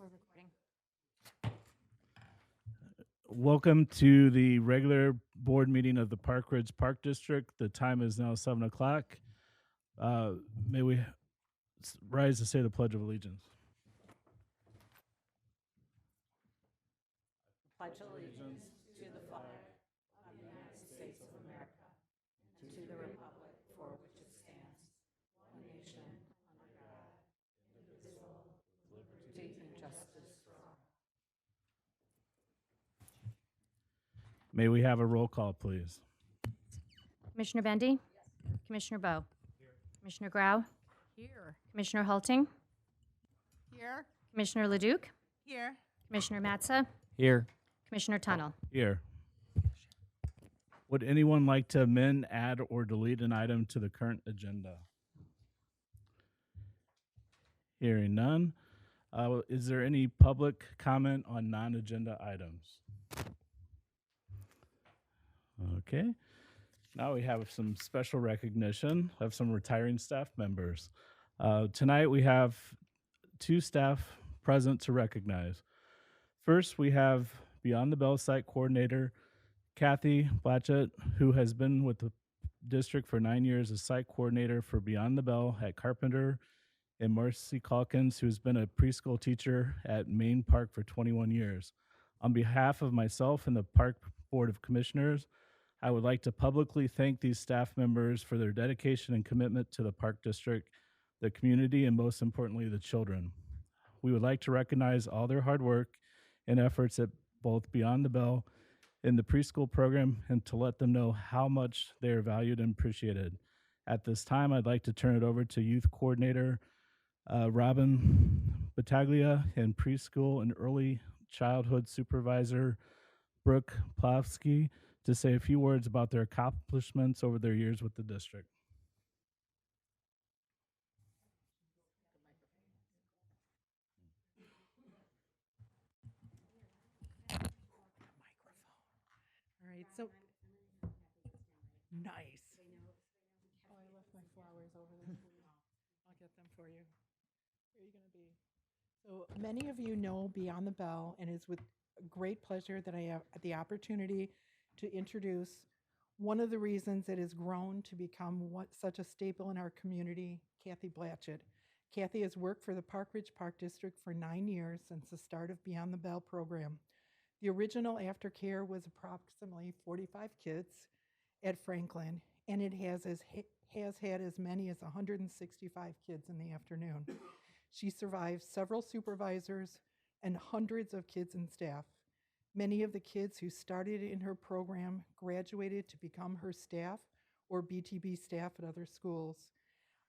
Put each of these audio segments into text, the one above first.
We're recording. Welcome to the regular board meeting of the Park Ridge Park District. The time is now 7 o'clock. May we rise to say the Pledge of Allegiance. Pledge allegiance to the flag of the United States of America and to the republic for which it stands, one nation, under God, indivisible, with liberty and justice for all. May we have a roll call, please? Commissioner Bendy? Commissioner Bowe? Commissioner Grau? Here. Commissioner Halting? Here. Commissioner Leduc? Here. Commissioner Matza? Here. Commissioner Tunnel? Here. Would anyone like to amend, add, or delete an item to the current agenda? Hearing none. Is there any public comment on non-agenda items? Okay. Now we have some special recognition of some retiring staff members. Tonight we have two staff present to recognize. First, we have Beyond the Bell site coordinator, Kathy Blatchett, who has been with the district for 9 years as site coordinator for Beyond the Bell at Carpenter, and Marcy Calkins, who's been a preschool teacher at Main Park for 21 years. On behalf of myself and the Park Board of Commissioners, I would like to publicly thank these staff members for their dedication and commitment to the Park District, the community, and most importantly, the children. We would like to recognize all their hard work and efforts at both Beyond the Bell and the preschool program, and to let them know how much they are valued and appreciated. At this time, I'd like to turn it over to Youth Coordinator Robin Battaglia and Preschool and Early Childhood Supervisor Brooke Plofsky to say a few words about their accomplishments over their years with the district. All right, so nice. Oh, I left my flowers over there. I'll get them for you. Where are you going to be? So many of you know Beyond the Bell, and it's with great pleasure that I have the opportunity to introduce one of the reasons it has grown to become such a staple in our community, Kathy Blatchett. Kathy has worked for the Park Ridge Park District for 9 years since the start of Beyond the Bell program. The original aftercare was approximately 45 kids at Franklin, and it has had as many as 165 kids in the afternoon. She survived several supervisors and hundreds of kids and staff. Many of the kids who started in her program graduated to become her staff or BTB staff at other schools.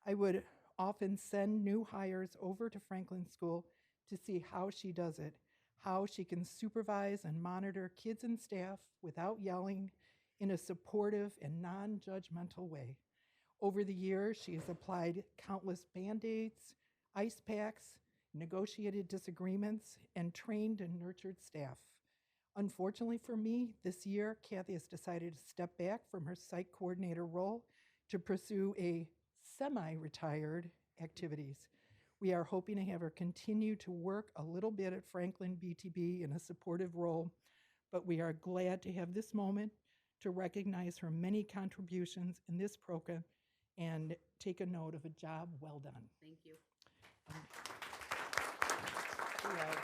I would often send new hires over to Franklin School to see how she does it, how she can supervise and monitor kids and staff without yelling, in a supportive and non-judgmental way. Over the years, she has applied countless Band-Aids, ice packs, negotiated disagreements, and trained and nurtured staff. Unfortunately for me, this year, Kathy has decided to step back from her site coordinator role to pursue a semi-retired activities. We are hoping to have her continue to work a little bit at Franklin BTB in a supportive role, but we are glad to have this moment to recognize her many contributions in this program and take a note of a job well done. Thank you. We have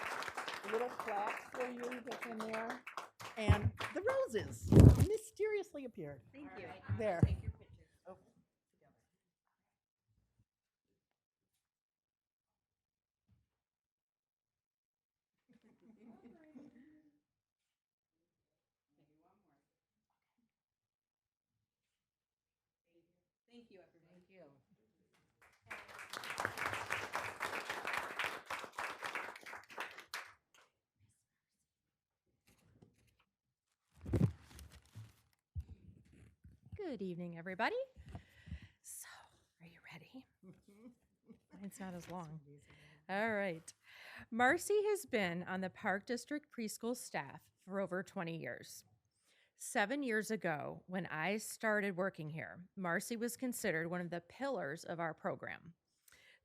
little plaques for you that's in there, and the roses mysteriously appeared. Thank you. There. Take your pictures. Oh. Thank you, everybody. Thank you. Good evening, everybody. So, are you ready? Mine's not as long. All right. Marcy has been on the Park District preschool staff for over 20 years. 7 years ago, when I started working here, Marcy was considered one of the pillars of our program.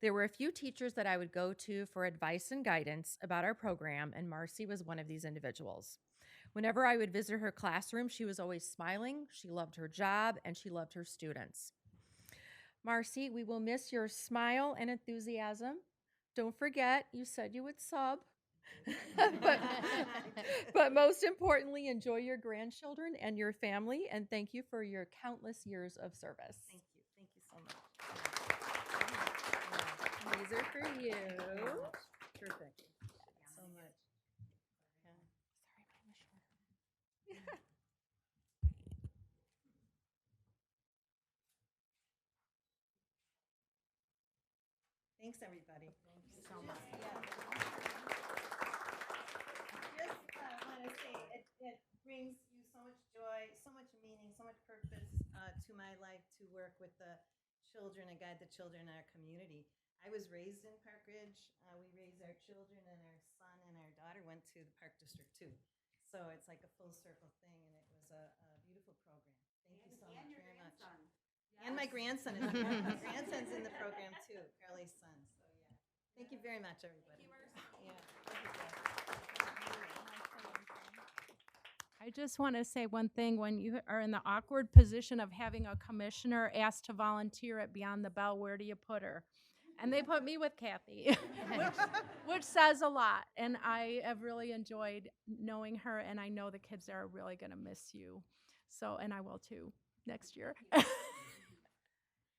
There were a few teachers that I would go to for advice and guidance about our program, and Marcy was one of these individuals. Whenever I would visit her classroom, she was always smiling, she loved her job, and she loved her students. Marcy, we will miss your smile and enthusiasm. Don't forget, you said you would sub. but, but most importantly, enjoy your grandchildren and your family, and thank you for your countless years of service. Thank you. Thank you so much. These are for you. Terrific. So much. Thanks, everybody. Thank you so much. Just want to say it brings you so much joy, so much meaning, so much purpose to my life to work with the children and guide the children in our community. I was raised in Park Ridge. We raised our children, and our son and our daughter went to the Park District too. So it's like a full circle thing, and it was a beautiful program. Thank you so much very much. And my grandson is my grandson's in the program too, Carly's son. So yeah. Thank you very much, everybody. I just want to say one thing. When you are in the awkward position of having a commissioner asked to volunteer at Beyond the Bell, where do you put her? And they put me with Kathy, which says a lot. And I have really enjoyed knowing her, and I know the kids are really going to miss you. So, and I will too next year.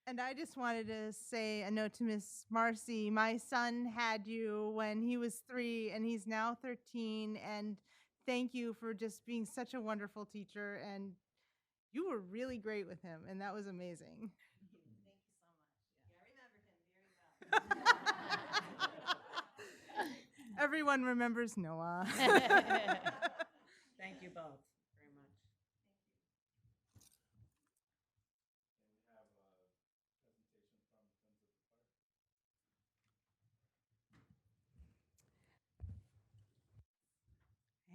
And I just wanted to say a note to Miss Marcy. My son had you when he was 3, and he's now 13. And thank you for just being such a wonderful teacher. And you were really great with him, and that was amazing. Thank you so much. Yeah, I remember him very well. Everyone remembers Noah. Thank you both very much.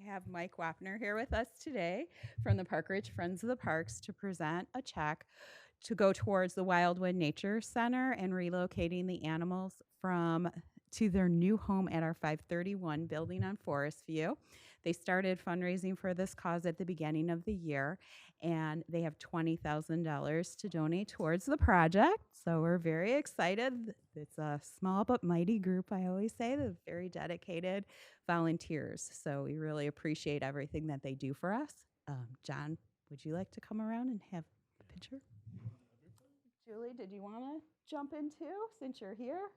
I have Mike Wapner here with us today from the Park Ridge Friends of the Parks to present a check to go towards the Wildwood Nature Center and relocating the animals to their new home at our 531 building on Forest View. They started fundraising for this cause at the beginning of the year, and they have $20,000 to donate towards the project. So we're very excited. It's a small but mighty group, I always say. They're very dedicated volunteers. So we really appreciate everything that they do for us. John, would you like to come around and have a picture? Julie, did you want to jump in too, since you're here?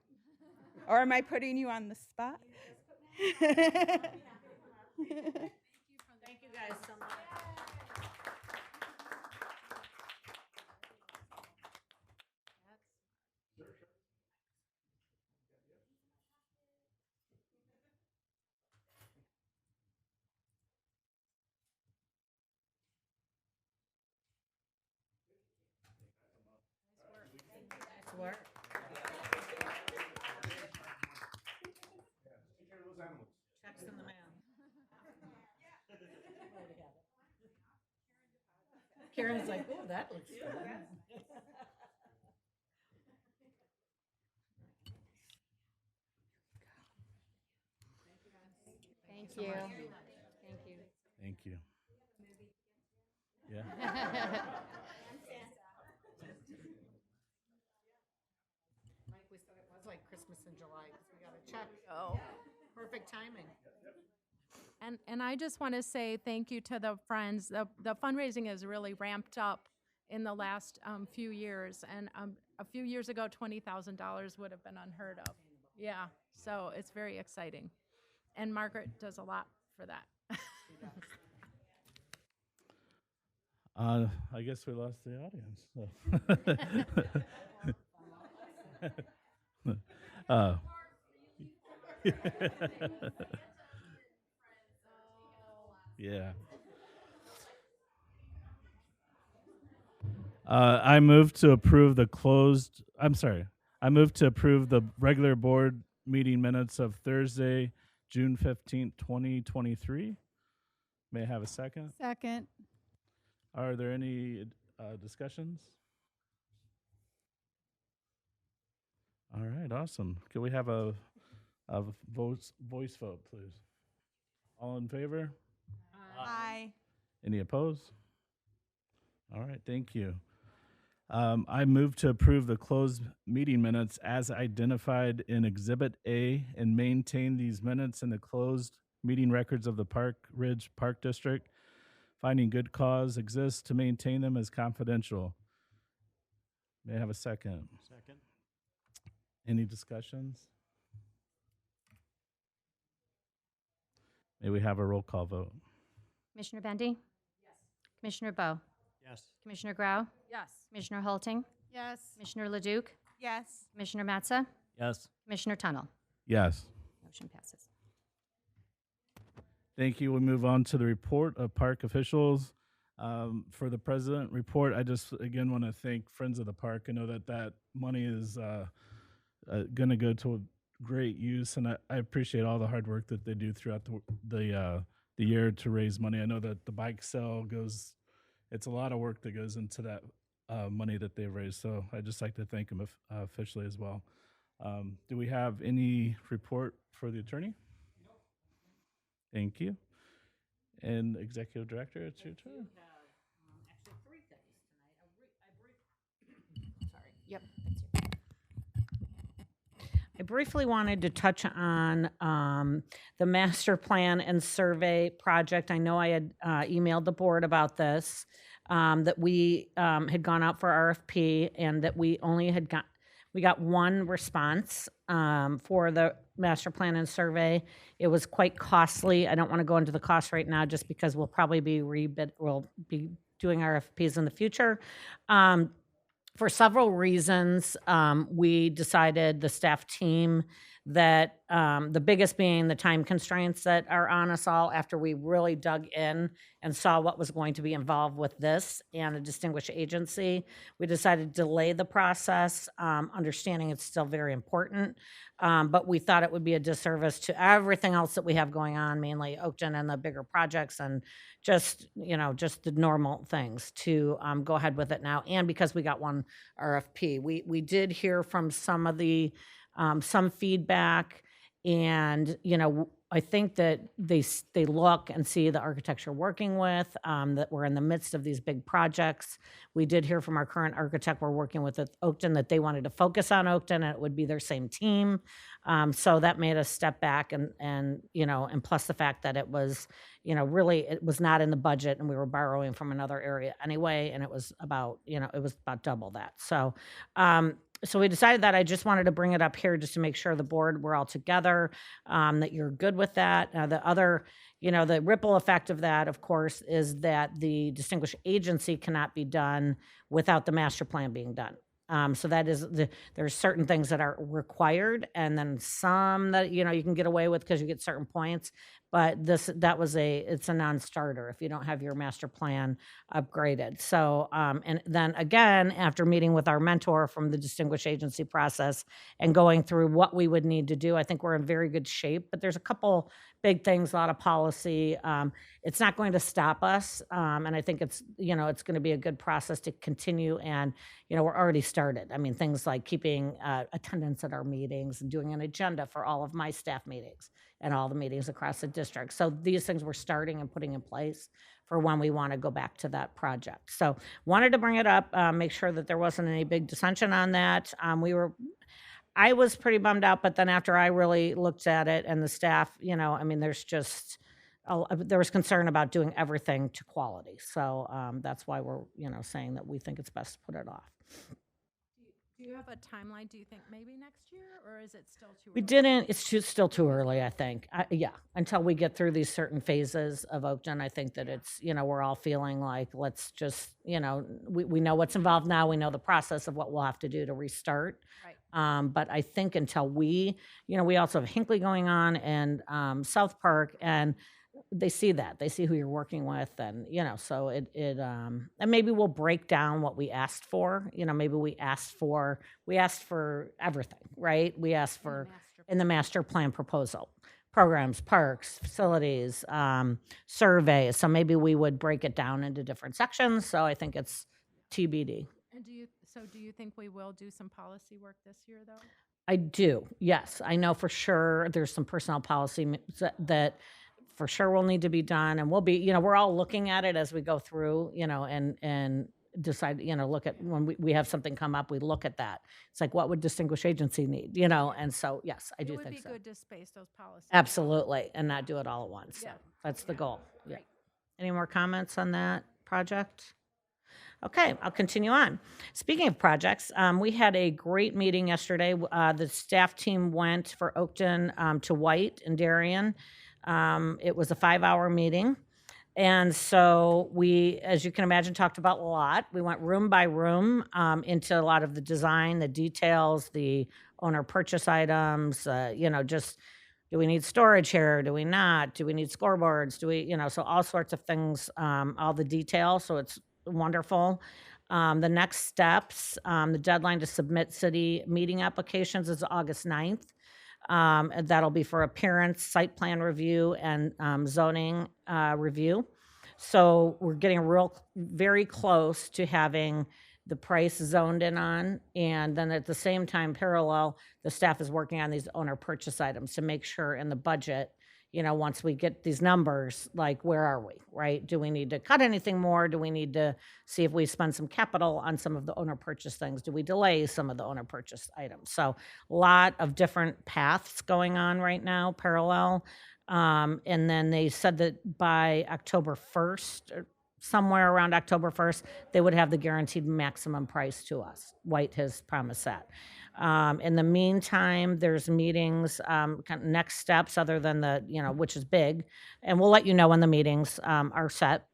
Or am I putting you on the spot? Thank you guys so much. Nice work. Checks in the mail. Karen's like, oh, that looks good. Thank you. Thank you. Thank you. Yeah. Mike, we said it was like Christmas in July because we got a check. Oh, perfect timing. And I just want to say thank you to the friends. The fundraising has really ramped up in the last few years. And a few years ago, $20,000 would have been unheard of. Yeah, so it's very exciting. And Margaret does a lot for that. I guess we lost the audience. Yeah. I move to approve I move to approve the regular board meeting minutes of Thursday, June 15th, 2023. May I have a second? Second. Are there any discussions? All right, awesome. Can we have a voice vote, please? All in favor? Aye. Any opposed? All right, thank you. I move to approve the closed meeting minutes as identified in Exhibit A and maintain these minutes in the closed meeting records of the Park Ridge Park District, finding good cause exists to maintain them as confidential. May I have a second? Second. Any discussions? May we have a roll call vote? Commissioner Bendy? Yes. Commissioner Bowe? Yes. Commissioner Grau? Yes. Commissioner Halting? Yes. Commissioner Leduc? Yes. Commissioner Matza? Yes. Commissioner Tunnel? Yes. Motion passes. Thank you. We move on to the report of park officials. For the president report, I just again want to thank Friends of the Park. I know that money is going to go to great use, and I appreciate all the hard work that they do throughout the year to raise money. I know that the bike sale goes; it's a lot of work that goes into that money that they've raised. So I just like to thank them officially as well. Do we have any report for the attorney? Thank you. And Executive Director, it's your turn. Actually, 3 things tonight. I briefly wanted to touch on the master plan and survey project. I know I had emailed the board about this, that we had gone out for RFP and that we got one response for the master plan and survey. It was quite costly. I don't want to go into the cost right now just because we'll probably be we'll be doing RFPs in the future. For several reasons, we decided, the staff team, that the biggest being the time constraints that are on us all after we really dug in and saw what was going to be involved with this and a distinguished agency. We decided to delay the process, understanding it's still very important, but we thought it would be a disservice to everything else that we have going on, mainly Oakton and the bigger projects and just the normal things, to go ahead with it now. And because we got one RFP, we did hear from some of the some feedback, and I think that they look and see the architecture working with, that we're in the midst of these big projects. We did hear from our current architect we're working with at Oakton that they wanted to focus on Oakton and it would be their same team. So that made us step back, and plus the fact that it was, really it was not in the budget and we were borrowing from another area anyway, and it was about double that. So we decided that I just wanted to bring it up here just to make sure the board, we're all together, that you're good with that. The other, the ripple effect of that, of course, is that the distinguished agency cannot be done without the master plan being done. So that is, there's certain things that are required, and then some that, you can get away with because you get certain points. But it's a non-starter if you don't have your master plan upgraded. So, and then again, after meeting with our mentor from the distinguished agency process and going through what we would need to do, I think we're in very good shape, but there's a couple big things, a lot of policy. It's not going to stop us. And I think it's going to be a good process to continue. And, we're already started. I mean, things like keeping attendance at our meetings and doing an agenda for all of my staff meetings and all the meetings across the district. So these things we're starting and putting in place for when we want to go back to that project. So wanted to bring it up, make sure that there wasn't any big dissension on that. I was pretty bummed out, but then after I really looked at it and the staff, there was concern about doing everything to quality. So that's why we're, saying that we think it's best to put it off. Do you have a timeline? Do you think maybe next year, or is it still too early? We didn't. It's still too early, I think. Until we get through these certain phases of Oakton, I think that it's, we're all feeling like, let's just, we know what's involved now. We know the process of what we'll have to do to restart. Right. But I think until we also have Hinckley going on and South Park, and they see that. They see who you're working with, and so and maybe we'll break down what we asked for. Maybe we asked for everything, right? We asked for in the master plan proposal, programs, parks, facilities, surveys. So maybe we would break it down into different sections. So I think it's TBD. And do you think we will do some policy work this year, though? I do, yes. I know for sure there's some personnel policy that for sure will need to be done, and we'll be, we're all looking at it as we go through, and decide, look at when we have something come up, we look at that. It's like, what would distinguished agency need, and so, yes, I do It would think be so. good to space those policies. out. Absolutely, and not do it all at once. So Yeah. that's the goal. Yeah. Great. Any more comments on that project? Okay, I'll continue on. Speaking of projects, we had a great meeting yesterday. The staff team went for Oakton to White and Darien. It was a 5-hour meeting. And so we, as you can imagine, talked about a lot. We went room by room into a lot of the design, the details, the owner purchase items, just do we need storage here? Do we not? Do we need scoreboards? Do we, so all sorts of things, all the details. So it's wonderful. The next steps, the deadline to submit city meeting applications is August 9th. And that'll be for appearance, site plan review, and zoning review. So we're getting very close to having the price zoned in on. And then at the same time, parallel, the staff is working on these owner purchase items to make sure in the budget, once we get these numbers, like, where are we, right? Do we need to cut anything more? Do we need to see if we spend some capital on some of the owner purchase things? Do we delay some of the owner purchase items? So a lot of different paths going on right now, parallel. And then they said that by October 1st, or somewhere around October 1st, they would have the guaranteed maximum price to us. White has promised that. In the meantime, there's meetings, kind of next steps other than the, which is big. And we'll let you know when the meetings are set.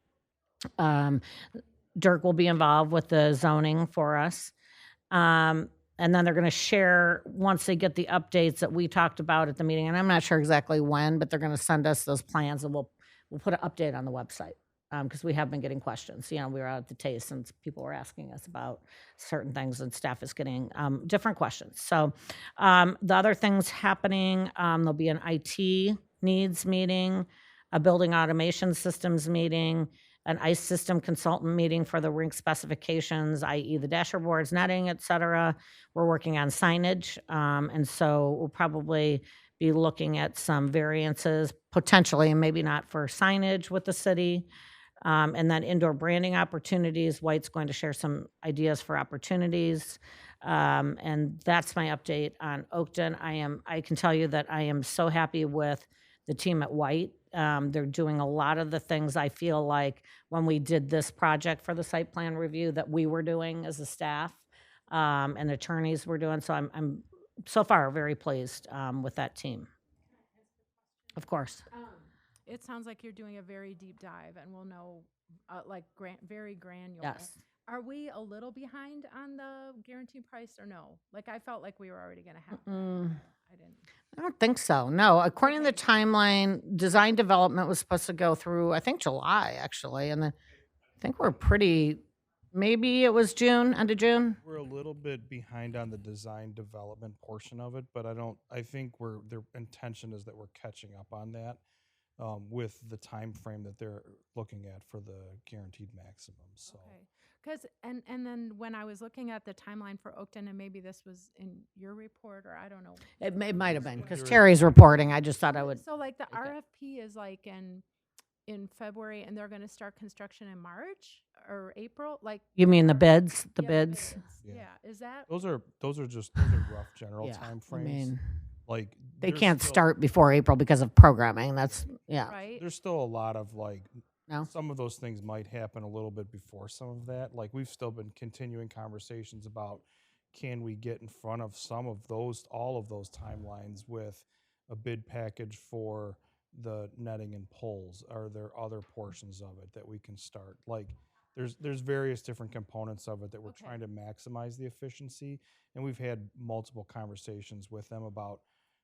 Dirk will be involved with the zoning for us. And then they're going to share, once they get the updates that we talked about at the meeting, and I'm not sure exactly when, but they're going to send us those plans, and we'll put an update on the website. Because we have been getting questions. We were out at the taste and people were asking us about certain things, and staff is getting different questions. So the other things happening, there'll be an IT needs meeting, a building automation systems meeting, an ICE system consultant meeting for the rink specifications, i.e. the dasher boards, netting, et cetera. We're working on signage. And so we'll probably be looking at some variances, potentially, and maybe not for signage with the city. And then indoor branding opportunities. White's going to share some ideas for opportunities. And that's my update on Oakton. I can tell you that I am so happy with the team at White. They're doing a lot of the things I feel like when we did this project for the site plan review that we were doing as a staff, and attorneys were doing. So I'm so far very pleased with that team. Of course. It sounds like you're doing a very deep dive, and we'll know, very granular. Yes. Are we a little behind on the guaranteed price or no? Like, I felt like we were already going to have. I didn't. I don't think so. No, according to the timeline, design development was supposed to go through, I think, July, actually. And then I think we're maybe it was June, end of June. We're a little bit behind on the design development portion of it, but I think their intention is that we're catching up on that. With the time frame that they're looking at for the guaranteed maximum. So Okay. Because, and then when I was looking at the timeline for Oakton, and maybe this was in your report, or I don't know. It might have been, because There is- Terry's reporting. I just thought I would. So like the Okay. RFP is like in February, and they're going to start construction in March or April? Like. You mean the or- bids? The yeah, bids? Yeah. Yeah, is that? those are rough general Yeah. time I frames. mean, Like they there's can't still- start before April because of programming. That's, yeah. Right? There's still a lot of No? some of those things might happen a little bit before some of that. Like we've still been continuing conversations about can we get in front of all of those timelines with a bid package for the netting and poles? Are there other portions of it that we can start? Like there's various different components of it that we're Okay. trying to maximize the efficiency. And we've had multiple conversations with them about,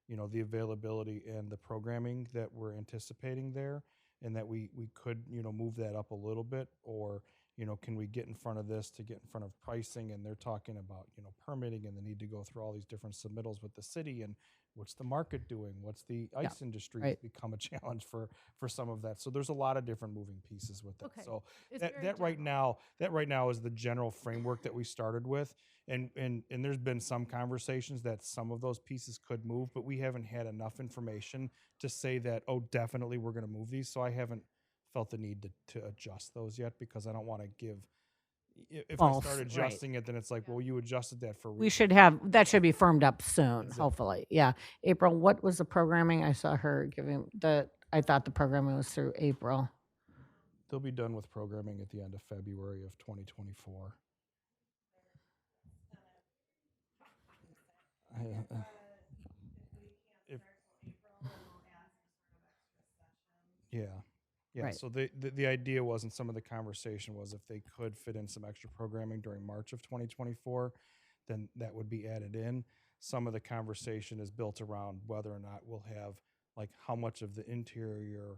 the availability and the programming that we're anticipating there, and that we could, move that up a little bit, or can we get in front of this to get in front of pricing? And they're talking about, permitting and the need to go through all these different submittals with the city, and what's the market doing? What's the ice industry right. become a challenge for some of that. So there's a lot of different moving pieces with that. Okay. So It's that, very that right now is the general framework that we started with. And there's been some conversations that some of those pieces could move, but we haven't had enough information to say that, oh, definitely we're going to move these. So I haven't felt the need to adjust those yet, because I don't want to give, if I False, start right. adjusting it, then it's like, well, you adjusted that for a We reason. should have, that should be firmed up soon, That's it. hopefully. Yeah. April, what was the programming? I saw her giving I thought the programming was through April. They'll be done with programming at the end of February of 2024. If- Yeah. Yeah. Right. So the idea was, and some of the conversation was, if they could fit in some extra programming during March of 2024, then that would be added in. Some of the conversation is built around whether or not we'll have, like, how much of the interior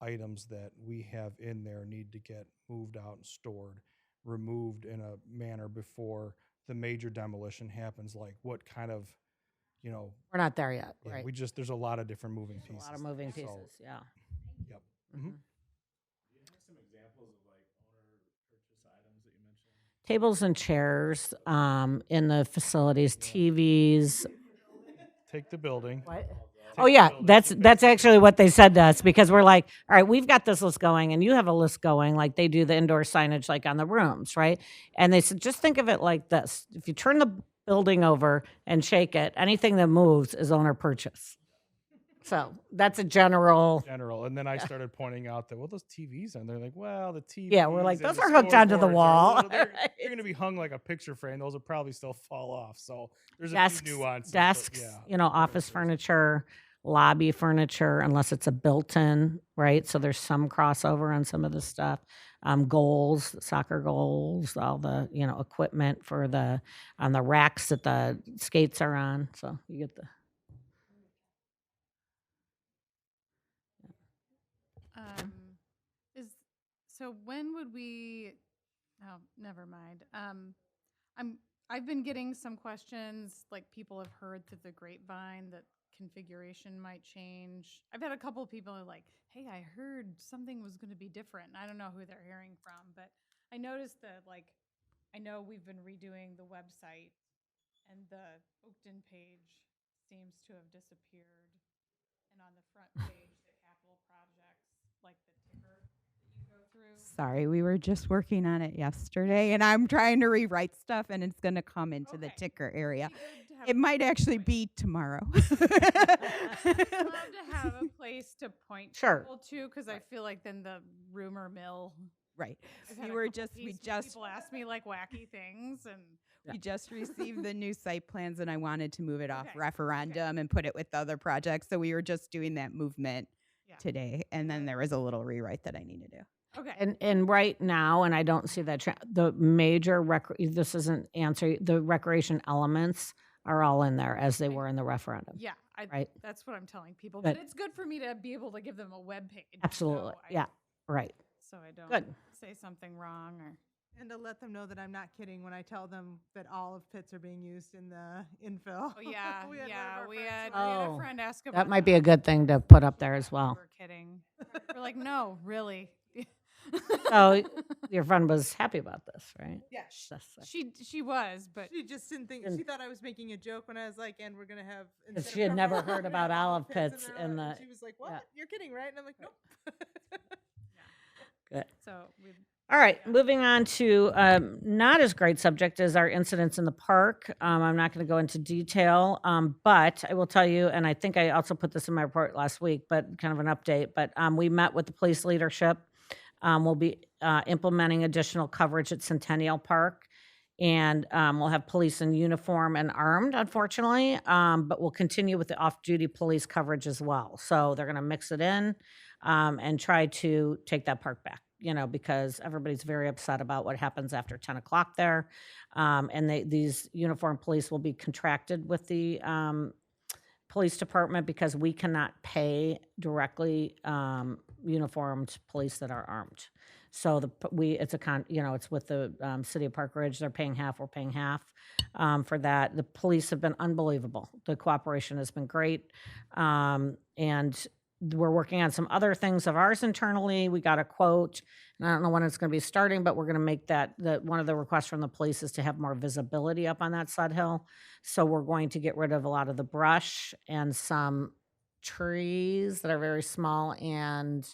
items that we have in there need to get moved out and stored, removed in a manner before the major demolition happens. Like, what kind of, We're not there yet, yeah, right? there's a lot of different moving A pieces. lot of moving So, pieces, yeah. Yep. Mhm. Some examples of like owner purchase items that you mentioned. Tables and chairs in the facilities, TVs. Take the building. What? Take Oh the yeah, building, that's fix that's it. actually what they said to us, because we're like, all right, we've got this list going and you have a list going, like they do the indoor signage like on the rooms, right? And they said, just think of it like this. If you turn the building over and shake it, anything that moves is owner purchase. So that's a general. And then I started pointing out that, well, those TVs, and they're like, well, the TVs. Yeah, we're like, and those the are hooked onto the scoreboards are a wall. little- They're, Right. they're going to be hung like a picture frame. Those will probably still fall off. So there's a Desks, few nuances. but desks, yeah, office furniture, lobby furniture, unless it's a built-in, right? So there's some crossover on some of the stuff. Goals, soccer goals, all the, equipment for on the racks that the skates are on. So you get the. So when would we, oh, never mind. I've been getting some questions, like people have heard through the grapevine that configuration might change. I've had a couple of people who are like, hey, I heard something was going to be different. I don't know who they're hearing from, but I noticed that, I know we've been redoing the website and the Oakton page seems to have disappeared. And on the front page, the capital projects, like the ticker that you go through. Sorry, we were just working on it yesterday, and I'm trying to rewrite stuff, and it's going to come into the Okay. ticker area. It'd be good to have It a might actually point. be tomorrow. I'd love to have a place to point Sure. people to, because I feel like then the rumor mill. Right. I've had We a were couple just, we pieces- just, people ask me like wacky things, and we just received the new site plans, and I wanted to move it off Okay, referendum and put it with other projects. So we were just doing that movement Yeah. today, and then there was a little rewrite that I need to do. okay. And right now, and I don't see that, the major, this isn't answering, the recreation elements are all in there as they were in the referendum. Yeah, Right. that's what I'm telling people. Good. But it's good for me to be able to give them a web page. Absolutely. Yeah, right. So I don't Good. say something wrong or. And to let them know that I'm not kidding when I tell them that all of pits are being used in the infill. Oh yeah, We had one of yeah. our We friends had, who- we had a Oh, friend ask about That might be a good thing to put up there as well. We were kidding. We're like, no, really. So your friend was happy about this, right? Yeah, That's- She was, but she just didn't think, And- she thought I was making a joke when I was like, and we're going to have. Because instead she had of never pepperoni, heard we're about gonna have olive pits there, in and the. She was like, what? yeah. You're kidding, right? And I'm like, nope. Good. so we. All right, moving on to not as great subject as our incidents in the park. I'm not going to go into detail, but I will tell you, and I think I also put this in my report last week, but kind of an update. But we met with the police leadership. We'll be implementing additional coverage at Centennial Park, and we'll have police in uniform and armed, unfortunately, but we'll continue with the off-duty police coverage as well. So they're going to mix it in and try to take that park back. Because everybody's very upset about what happens after 10 o'clock there. And these uniformed police will be contracted with the police department because we cannot pay directly uniformed police that are armed. So it's it's with the city of Park Ridge. They're paying half. We're paying half for that. The police have been unbelievable. The cooperation has been great, and we're working on some other things of ours internally. We got a quote, and I don't know when it's going to be starting, but we're going to make that one of the requests from the police is to have more visibility up on that sled hill. So we're going to get rid of a lot of the brush and some trees that are very small and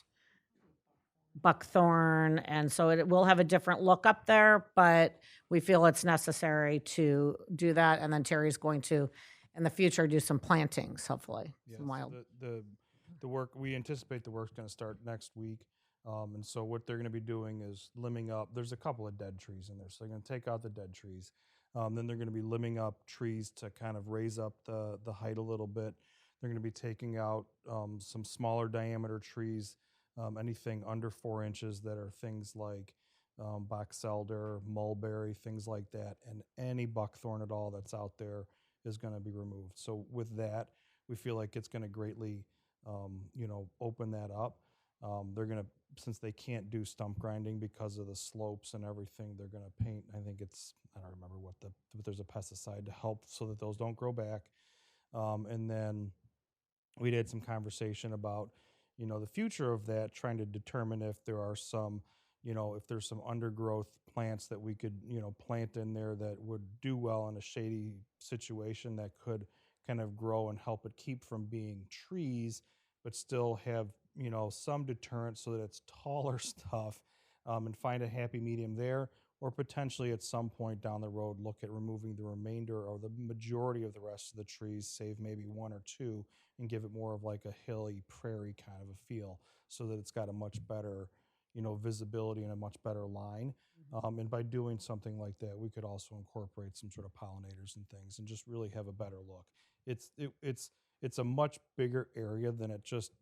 buckthorn, and so it will have a different look up there, but we feel it's necessary to do that. And then Terry's going to, in the future, do some plantings, hopefully, some wild. The work, we anticipate the work's going to start next week. And so what they're going to be doing is limbing up. There's a couple of dead trees in there, so they're going to take out the dead trees. Then they're going to be limbing up trees to kind of raise up the height a little bit. They're going to be taking out some smaller diameter trees, anything under 4 inches that are things like box elder, mulberry, things like that, and any buckthorn at all that's out there is going to be removed. So with that, we feel like it's going to greatly, open that up. They're going to, since they can't do stump grinding because of the slopes and everything, they're going to paint, I think I don't remember but there's a pesticide to help so that those don't grow back. And then we had some conversation about, the future of that, trying to determine if there are some, if there's some undergrowth plants that we could, plant in there that would do well in a shady situation that could kind of grow and help it keep from being trees, but still have, some deterrent so that it's taller stuff, and find a happy medium there, or potentially at some point down the road, look at removing the remainder or the majority of the rest of the trees, save maybe 1 or 2, and give it more of like a hilly prairie kind of a feel so that it's got a much better, visibility and a much better line. And by doing something like that, we could also incorporate some sort of pollinators and things and just really have a better look. It's a much bigger area than it just,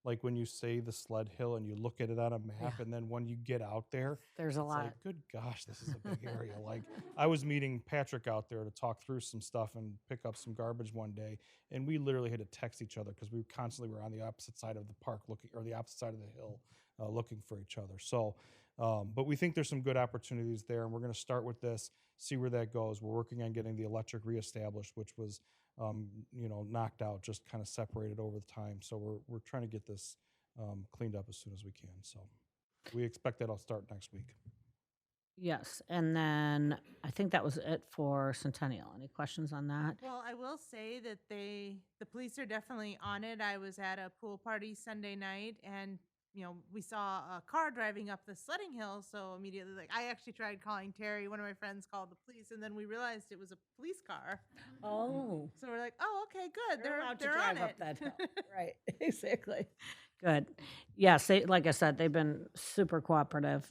like when you say the sled hill and you look at it on a map, and then when you get out there, There's a it's lot. like, good gosh, this is a big area. Like, I was meeting Patrick out there to talk through some stuff and pick up some garbage one day, and we literally had to text each other because we constantly were on the opposite side of the park looking, or the opposite side of the hill, looking for each other. So, but we think there's some good opportunities there, and we're going to start with this, see where that goes. We're working on getting the electric reestablished, which was, knocked out, just kind of separated over the time. So we're trying to get this cleaned up as soon as we can. So we expect that'll start next week. Yes, and then I think that was it for Centennial. Any questions on that? Well, I will say that the police are definitely on it. I was at a pool party Sunday night, and we saw a car driving up the sledding hill. So immediately, I actually tried calling Terry. One of my friends called the police, and then we realized it was a police car. Oh, So we're like, oh, okay, good. they're allowed to they're drive on up it. that hill. Right, exactly. Good. Yes, like I said, they've been super cooperative.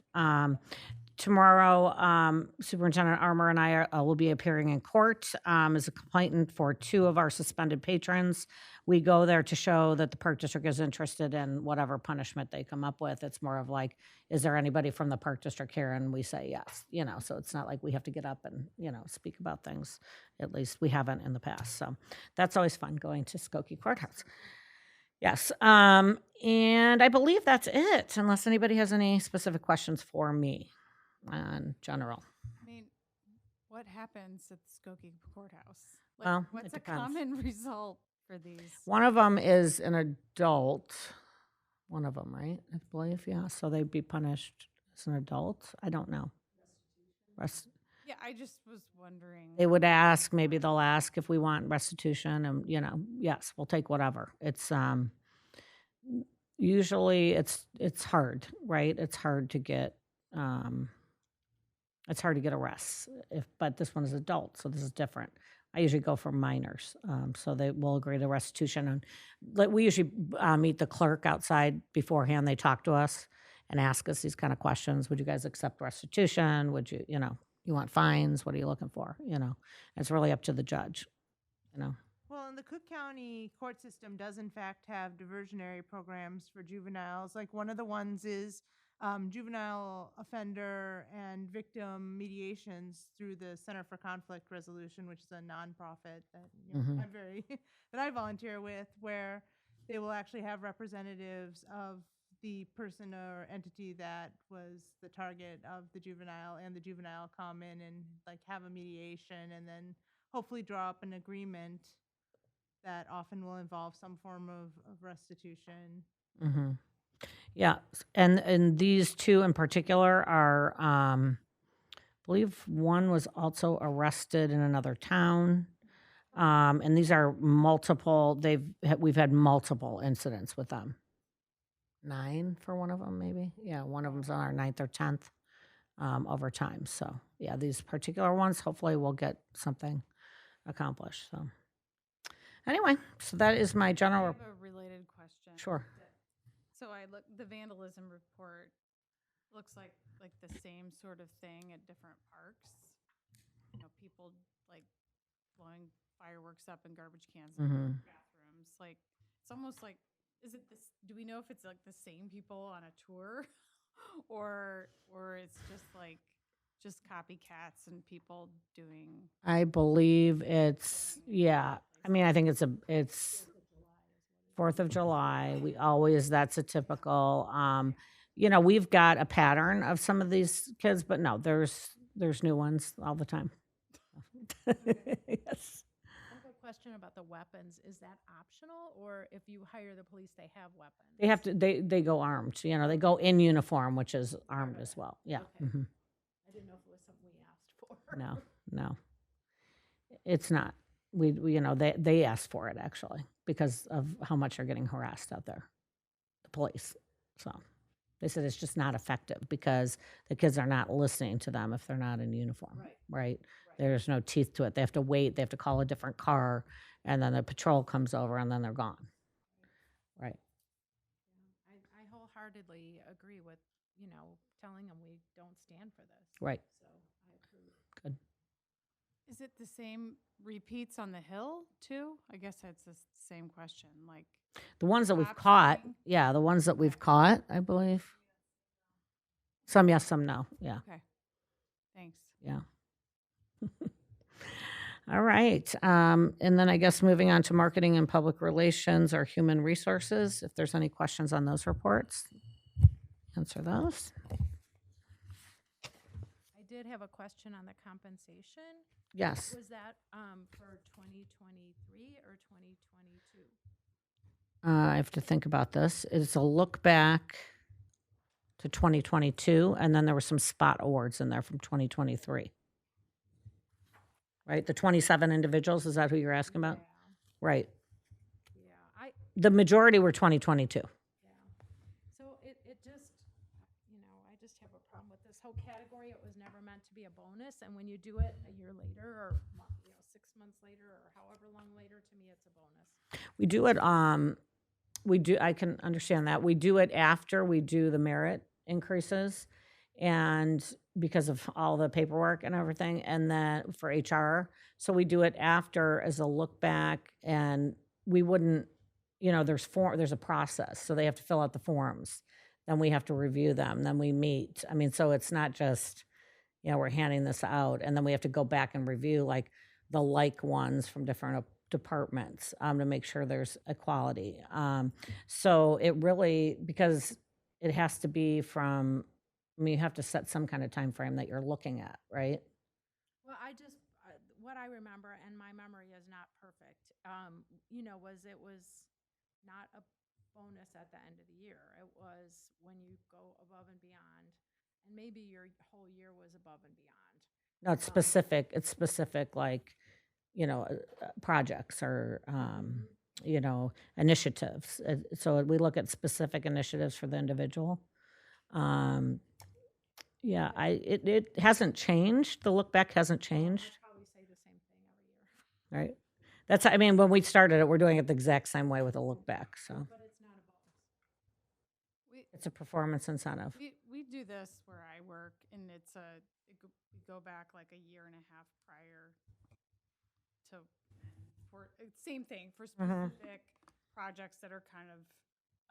Tomorrow, Superintendent Armour and I will be appearing in court as a complainant for 2 of our suspended patrons. We go there to show that the Park District is interested in whatever punishment they come up with. It's more of like, is there anybody from the Park District here? And we say yes, so it's not like we have to get up and, speak about things. At least we haven't in the past. So that's always fun, going to Skokie Courthouse. Yes, and I believe that's it, unless anybody has any specific questions for me on general. I mean, what happens at the Skokie Courthouse? Well, What's it a depends. common result for these? One of them is an adult. One of them, right? I believe, yeah. So they'd be punished as an adult. I don't know. Yeah, I just was wondering. They would ask, maybe they'll ask if we want restitution, and yes, we'll take whatever. It's usually it's hard, right? It's hard to get arrests. But this one is adult, so this is different. I usually go for minors, so they will agree to restitution. And we usually meet the clerk outside beforehand. They talk to us and ask us these kind of questions. Would you guys accept restitution? Would you, you want fines? What are you looking for? It's really up to the judge, Well, and the Cook County court system does in fact have diversionary programs for juveniles. Like one of the ones is juvenile offender and victim mediations through the Center for Conflict Resolution, which is a nonprofit that Mhm. that I volunteer with, where they will actually have representatives of the person or entity that was the target of the juvenile and the juvenile come in and like have a mediation and then hopefully draw up an agreement that often will involve some form of restitution. Mm-hmm. Yeah, and these two in particular are, I believe one was also arrested in another town. And these are multiple, we've had multiple incidents with them. 9 for one of them, maybe. Yeah, one of them's on our 9th or 10th over time. So yeah, these particular ones, hopefully we'll get something accomplished. So anyway, so that is my I general. have a related question. Sure. So the vandalism report looks like the same sort of thing at different parks. You know, people like blowing fireworks up in garbage cans in bathrooms. Like, it's almost like, is it this? Do we know if it's like the same people on a tour, or it's just copycats and people doing? I believe it's, yeah. I mean, I think it's 4th of July. That's a typical, you know, we've got a pattern of some of these kids, but no, there's new ones all the time. Yes. I have a question about the weapons. Is that optional, or if you hire the police, they have weapons? They have to, they go armed, you know, they go in uniform, which is armed as well. Yeah. Okay. Mhm. I didn't know if it was something we asked for. No, it's not. We you know, they asked for it actually because of how much they're getting harassed out there, the police. So they said it's just not effective because the kids are not listening to them if they're not in uniform, right? There's no teeth to it. They have to wait. They have to call a different car, and then the patrol comes over, and then they're gone. Right. I wholeheartedly agree with, you know, telling them we don't stand for this. Right. So I approve. Good. Is it the same repeats on the Hill too? I guess that's the same question. Like, The ones that we've Stop caught, shooting? yeah, the ones that we've caught, I believe. Some yes, some no. Yeah. okay, thanks. Yeah. All right. And then I guess moving on to marketing and public relations or human resources, if there's any questions on those reports, answer those. I did have a question on the compensation. Yes. Was that for 2023 or 2022? I have to think about this. It's a look back to 2022, and then there were some spot awards in there from 2023. Right? The 27 individuals, is that who you're asking about? Right. Yeah, The majority were 2022. so it just, you know, I just have a problem with this whole category. It was never meant to be a bonus, and when you do it a year later or, you know, 6 months later or however long later, to me, it's a bonus. We do it, I can understand that. We do it after we do the merit increases and because of all the paperwork and everything, and then for HR. So we do it after as a look back, and we wouldn't, you know, there's a process. So they have to fill out the forms. Then we have to review them. Then we meet. I mean, so it's not just, you know, we're handing this out and then we have to go back and review like the like ones from different departments to make sure there's equality. So it really, because it has to be from, I mean, you have to set some kind of time frame that you're looking at, right? Well, I just, what I remember, and my memory is not perfect, you know, it was not a bonus at the end of the year. It was when you go above and beyond, and maybe your whole year was above and beyond. No, it's specific. It's specific, like, you know, projects or, you know, initiatives. So we look at specific initiatives for the individual. Yeah, it hasn't changed. The look back hasn't changed, I probably say the same thing every year. right? That's, I mean, when we started it, we're doing it the exact same way with a look back. So But it's not a bonus. it's a performance incentive. We do this where I work, and we go back like a year and a half prior for same thing for specific projects that are kind of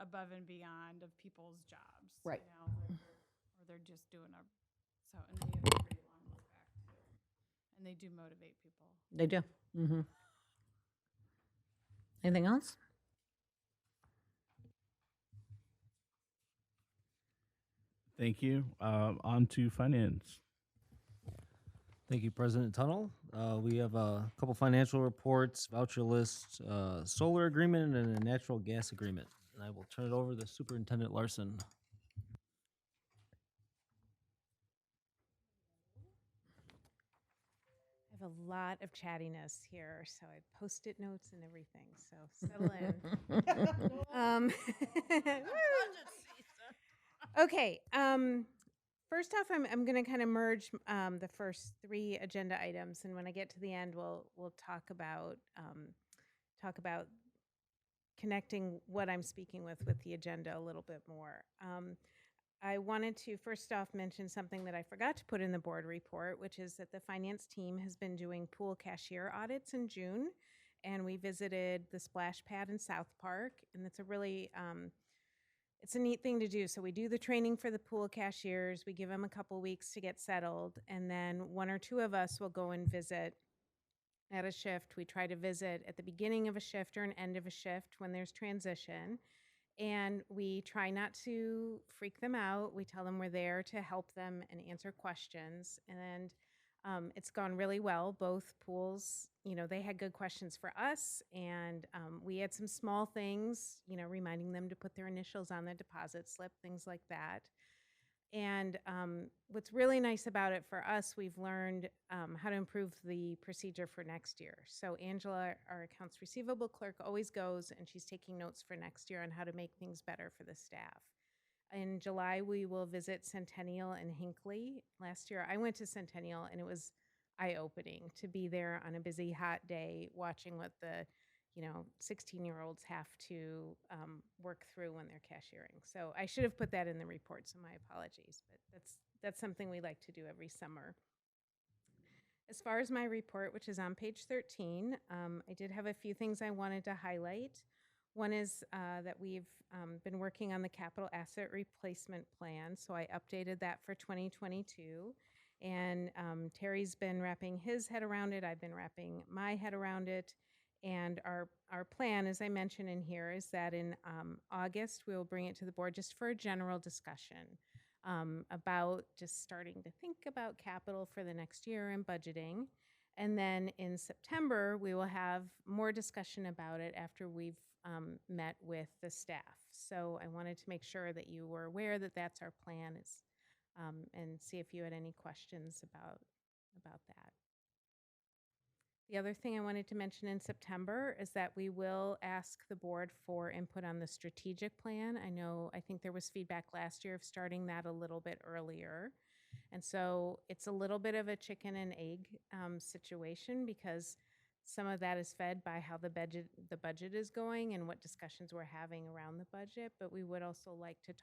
above and beyond of people's jobs. Right. You know, or they're just doing and they have a pretty long look back too. And they do motivate people. They do. Anything else? Thank you. On to finance. Thank you, President Tunnel. We have a couple financial reports, voucher lists, solar agreement, and a natural gas agreement. And I will turn it over to Superintendent Larson. I have a lot of chattiness here, so I post-it notes and everything, so settle in. Okay, first off, I'm going to kind of merge the first three agenda items, and when I get to the end, we'll talk about connecting what I'm speaking with the agenda a little bit more. I wanted to first off mention something that I forgot to put in the board report, which is that the finance team has been doing pool cashier audits in June, and we visited the splash pad in South Park, and it's a really it's a neat thing to do. So we do the training for the pool cashiers, we give them a couple weeks to get settled, and then one or two of us will go and visit at a shift. We try to visit at the beginning of a shift or an end of a shift when there's transition. And we try not to freak them out. We tell them we're there to help them and answer questions. And it's gone really well. Both pools, they had good questions for us. And we had some small things, reminding them to put their initials on the deposit slip, things like that. And what's really nice about it for us, we've learned how to improve the procedure for next year. So Angela, our accounts receivable clerk, always goes and she's taking notes for next year on how to make things better for the staff. In July, we will visit Centennial and Hinckley. Last year, I went to Centennial and it was eye-opening to be there on a busy, hot day watching what the 16-year-olds have to work through when they're cashiering. So I should have put that in the report, so my apologies, but that's something we like to do every summer. As far as my report, which is on page 13, I did have a few things I wanted to highlight. One is that we've been working on the capital asset replacement plan, so I updated that for 2022. And Terry's been wrapping his head around it. I've been wrapping my head around it. And our plan, as I mentioned in here, is that in August, we will bring it to the board just for a general discussion about just starting to think about capital for the next year and budgeting. And then in September, we will have more discussion about it after we've met with the staff. So I wanted to make sure that you were aware that that's our plan, and see if you had any questions about that. The other thing I wanted to mention in September is that we will ask the board for input on the strategic plan. I think there was feedback last year of starting that a little bit earlier. And so it's a little bit of a chicken and egg situation, because some of that is fed by how the budget is going and what discussions we're having around the budget. But we would also like to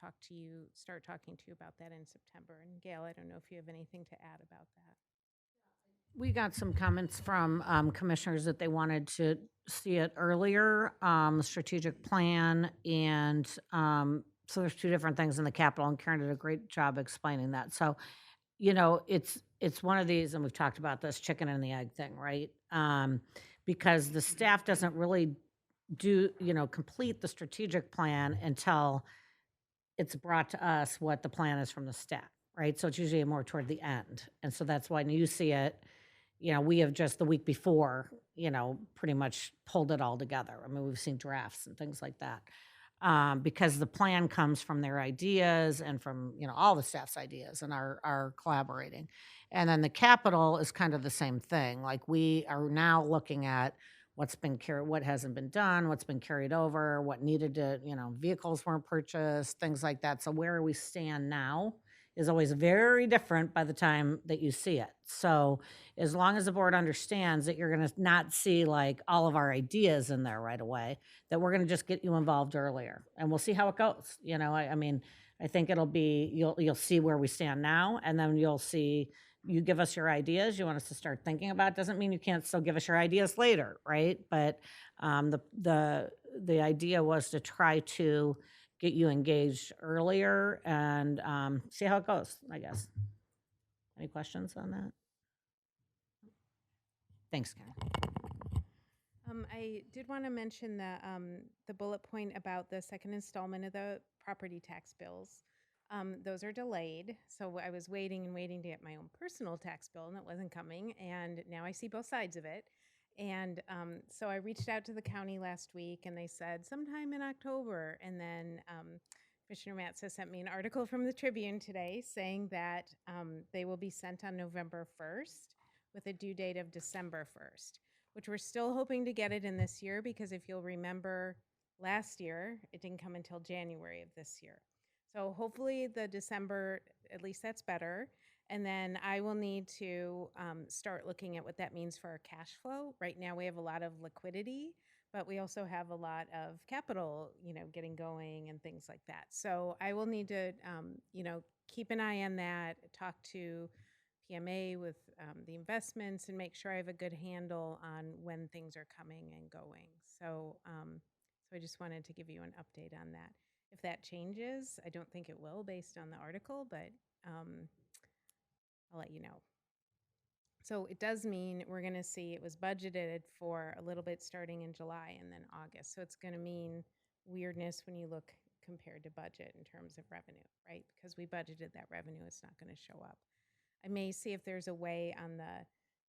start talking to you about that in September. And Gail, I don't know if you have anything to add about that. We got some comments from commissioners that they wanted to see it earlier, strategic plan, and so there's two different things in the capital, and Karen did a great job explaining that. So, it's one of these, and we've talked about this chicken and the egg thing, right? Because the staff doesn't really complete the strategic plan until it's brought to us what the plan is from the staff, right? So it's usually more toward the end. And so that's why when you see it, we have just the week before, pretty much pulled it all together. I mean, we've seen drafts and things like that. Because the plan comes from their ideas and from, all the staff's ideas and our collaborating. And then the capital is kind of the same thing. Like, we are now looking at what hasn't been done, what's been carried over, what needed to, vehicles weren't purchased, things like that. So where we stand now is always very different by the time that you see it. So as long as the board understands that you're going to not see like all of our ideas in there right away, that we're going to just get you involved earlier, and we'll see how it goes. I mean, I think it'll be, you'll see where we stand now, and then you'll see, you give us your ideas, you want us to start thinking about it. Doesn't mean you can't still give us your ideas later, right? But the idea was to try to get you engaged earlier and see how it goes, I guess. Any questions on that? Thanks, Karen. I did want to mention the bullet point about the second installment of the property tax bills. Those are delayed. So I was waiting and waiting to get my own personal tax bill, and it wasn't coming. And now I see both sides of it. And so I reached out to the county last week, and they said sometime in October. And then Commissioner Matza sent me an article from the Tribune today saying that they will be sent on November 1st with a due date of December 1st, which we're still hoping to get it in this year because if you'll remember last year, it didn't come until January of this year. So hopefully the December, at least that's better. And then I will need to start looking at what that means for our cash flow. Right now we have a lot of liquidity, but we also have a lot of capital, getting going and things like that. So I will need to, keep an eye on that, talk to PMA with the investments and make sure I have a good handle on when things are coming and going. So I just wanted to give you an update on that. If that changes, I don't think it will based on the article, but I'll let you know. So it does mean we're going to see it was budgeted for a little bit starting in July and then August. So it's going to mean weirdness when you look compared to budget in terms of revenue, right? Because we budgeted that revenue, it's not going to show up. I may see if there's a way on the,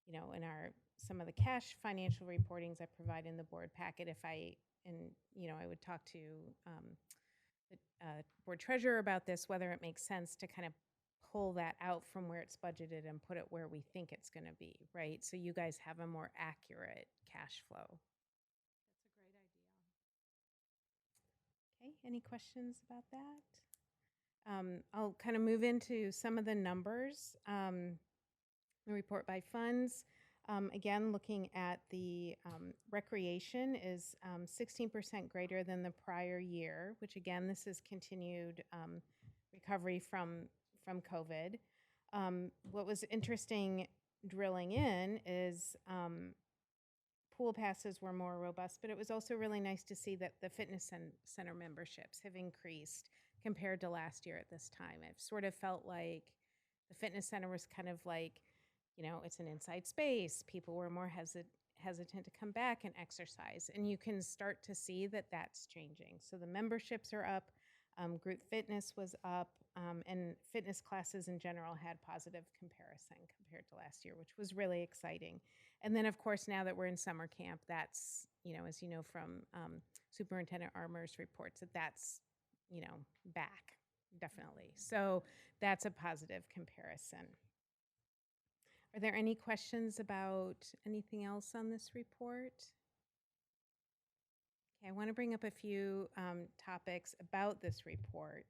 in our some of the cash financial reportings I provide in the board packet. If I would talk to the board treasurer about this, whether it makes sense to kind of pull that out from where it's budgeted and put it where we think it's going to be, right? So you guys have a more accurate cash flow. That's a great idea. Okay, any questions about that? I'll kind of move into some of the numbers. The report by funds. Again, looking at the recreation is 16% greater than the prior year, which again, this is continued recovery from COVID. What was interesting drilling in is pool passes were more robust, but it was also really nice to see that the fitness center memberships have increased compared to last year at this time. I've sort of felt like the fitness center was kind of like, it's an inside space. People were more hesitant to come back and exercise. And you can start to see that that's changing. So the memberships are up, group fitness was up, and fitness classes in general had positive comparison compared to last year, which was really exciting. And then, of course, now that we're in summer camp, that's, as you know from Superintendent Armour's reports, that's, back, definitely. So that's a positive comparison. Are there any questions about anything else on this report? Okay, I want to bring up a few topics about this report.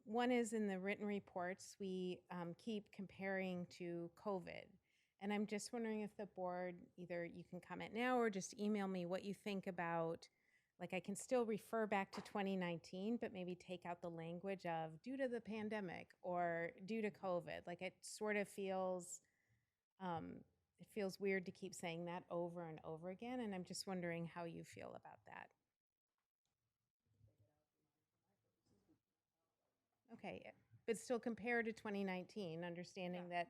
One is in the written reports, we keep comparing to COVID. And I'm just wondering if the board, either you can comment now or just email me what you think about, like I can still refer back to 2019, but maybe take out the language of due to the pandemic or due to COVID. Like it sort of feels, it feels weird to keep saying that over and over again. And I'm just wondering how you feel about that. Okay, but still compare to 2019, understanding that,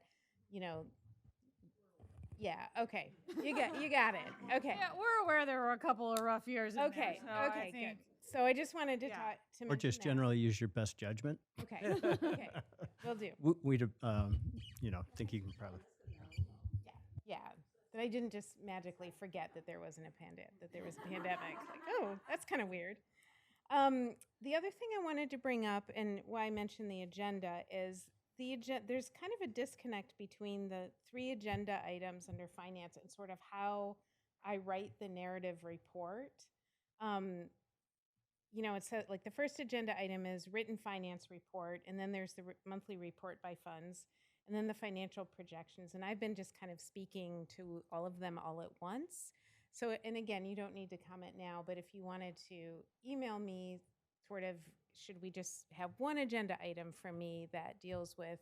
yeah, okay, you got it, okay. Yeah, we're aware there were a couple of rough years in Okay, there, so okay, I think, good. So I just wanted to Yeah. talk to Or mention just that. generally use your best judgment. Okay, okay, will do. We'd, think you can probably. Yeah, that I didn't just magically forget that there wasn't a pandemic, that there was a pandemic. Like, oh, that's kind of weird. The other thing I wanted to bring up and why I mentioned the agenda is there's kind of a disconnect between the 3 agenda items under finance and sort of how I write the narrative report. It says like the first agenda item is written finance report, and then there's the monthly report by funds, and then the financial projections. And I've been just kind of speaking to all of them all at once. So, and again, you don't need to comment now, but if you wanted to email me sort of, should we just have one agenda item for me that deals with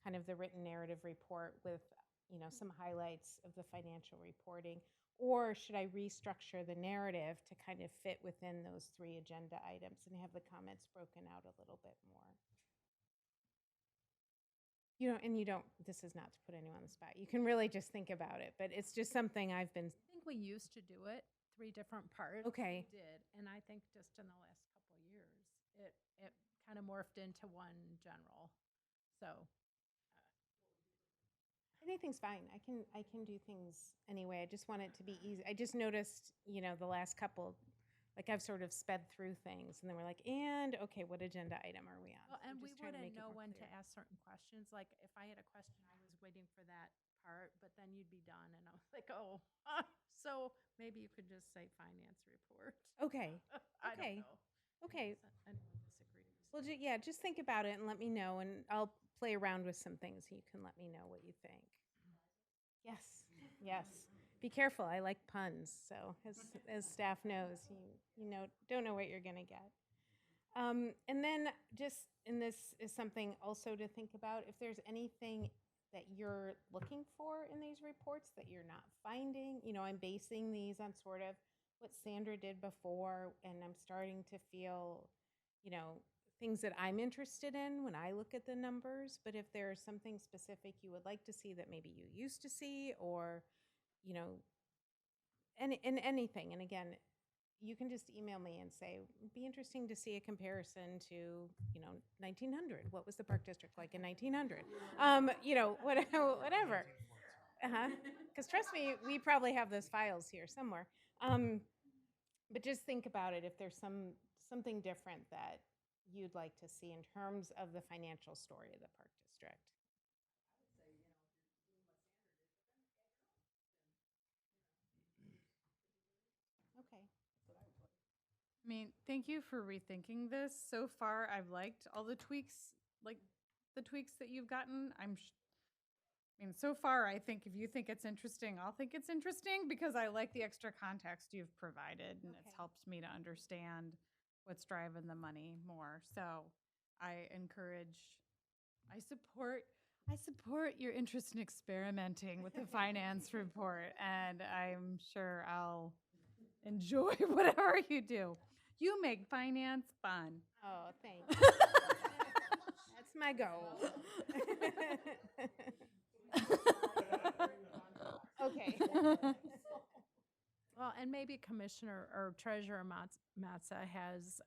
kind of the written narrative report with, some highlights of the financial reporting? Or should I restructure the narrative to kind of fit within those 3 agenda items and have the comments broken out a little bit more? This is not to put anyone on the spot. You can really just think about it, but it's just something I've been. I think we used to do it 3 different parts. Okay. We did, and I think just in the last couple of years, it kind of of morphed into one general. So Anything's fine. I can do things anyway. I just want it to be easy. I just noticed, the last couple, like I've sort of sped through things, and then we're like, and okay, what agenda item are we on? well, So and we just trying to wouldn't make it know more when clear. to ask certain questions. Like if I had a question, I was waiting for that part, but then you'd be done, and I was like, oh, so maybe you could just say finance report. Okay. I Okay. don't know. Okay. Anyone disagrees? Well, just think about it and let me know, and I'll play around with some things. You can let me know what you think. Yes, yes. Be careful. I like puns, so as staff knows, don't know what you're gonna get. And then and this is something also to think about. If there's anything that you're looking for in these reports that you're not finding, I'm basing these on sort of what Sandra did before, and I'm starting to feel, things that I'm interested in when I look at the numbers. But if there's something specific you would like to see that maybe you used to see, or, anything, and again, you can just email me and say, it'd be interesting to see a comparison to, 1900. What was the park district like in 1900? Whatever. Because trust me, we probably have those files here somewhere. But just think about it if there's something different that you'd like to see in terms of the financial story of the park district. Okay. I mean, thank you for rethinking this. So far, I've liked all the tweaks, like the tweaks that you've gotten. So far, I think if you think it's interesting, I'll think it's interesting because I like the extra context you've provided, and it's Okay. helped me to understand what's driving the money more. So I support your interest in experimenting with the finance report, and I'm sure I'll enjoy whatever you do. You make finance fun. Oh, thanks. That's my goal. Okay. Well, and maybe Commissioner or Treasurer Matza has,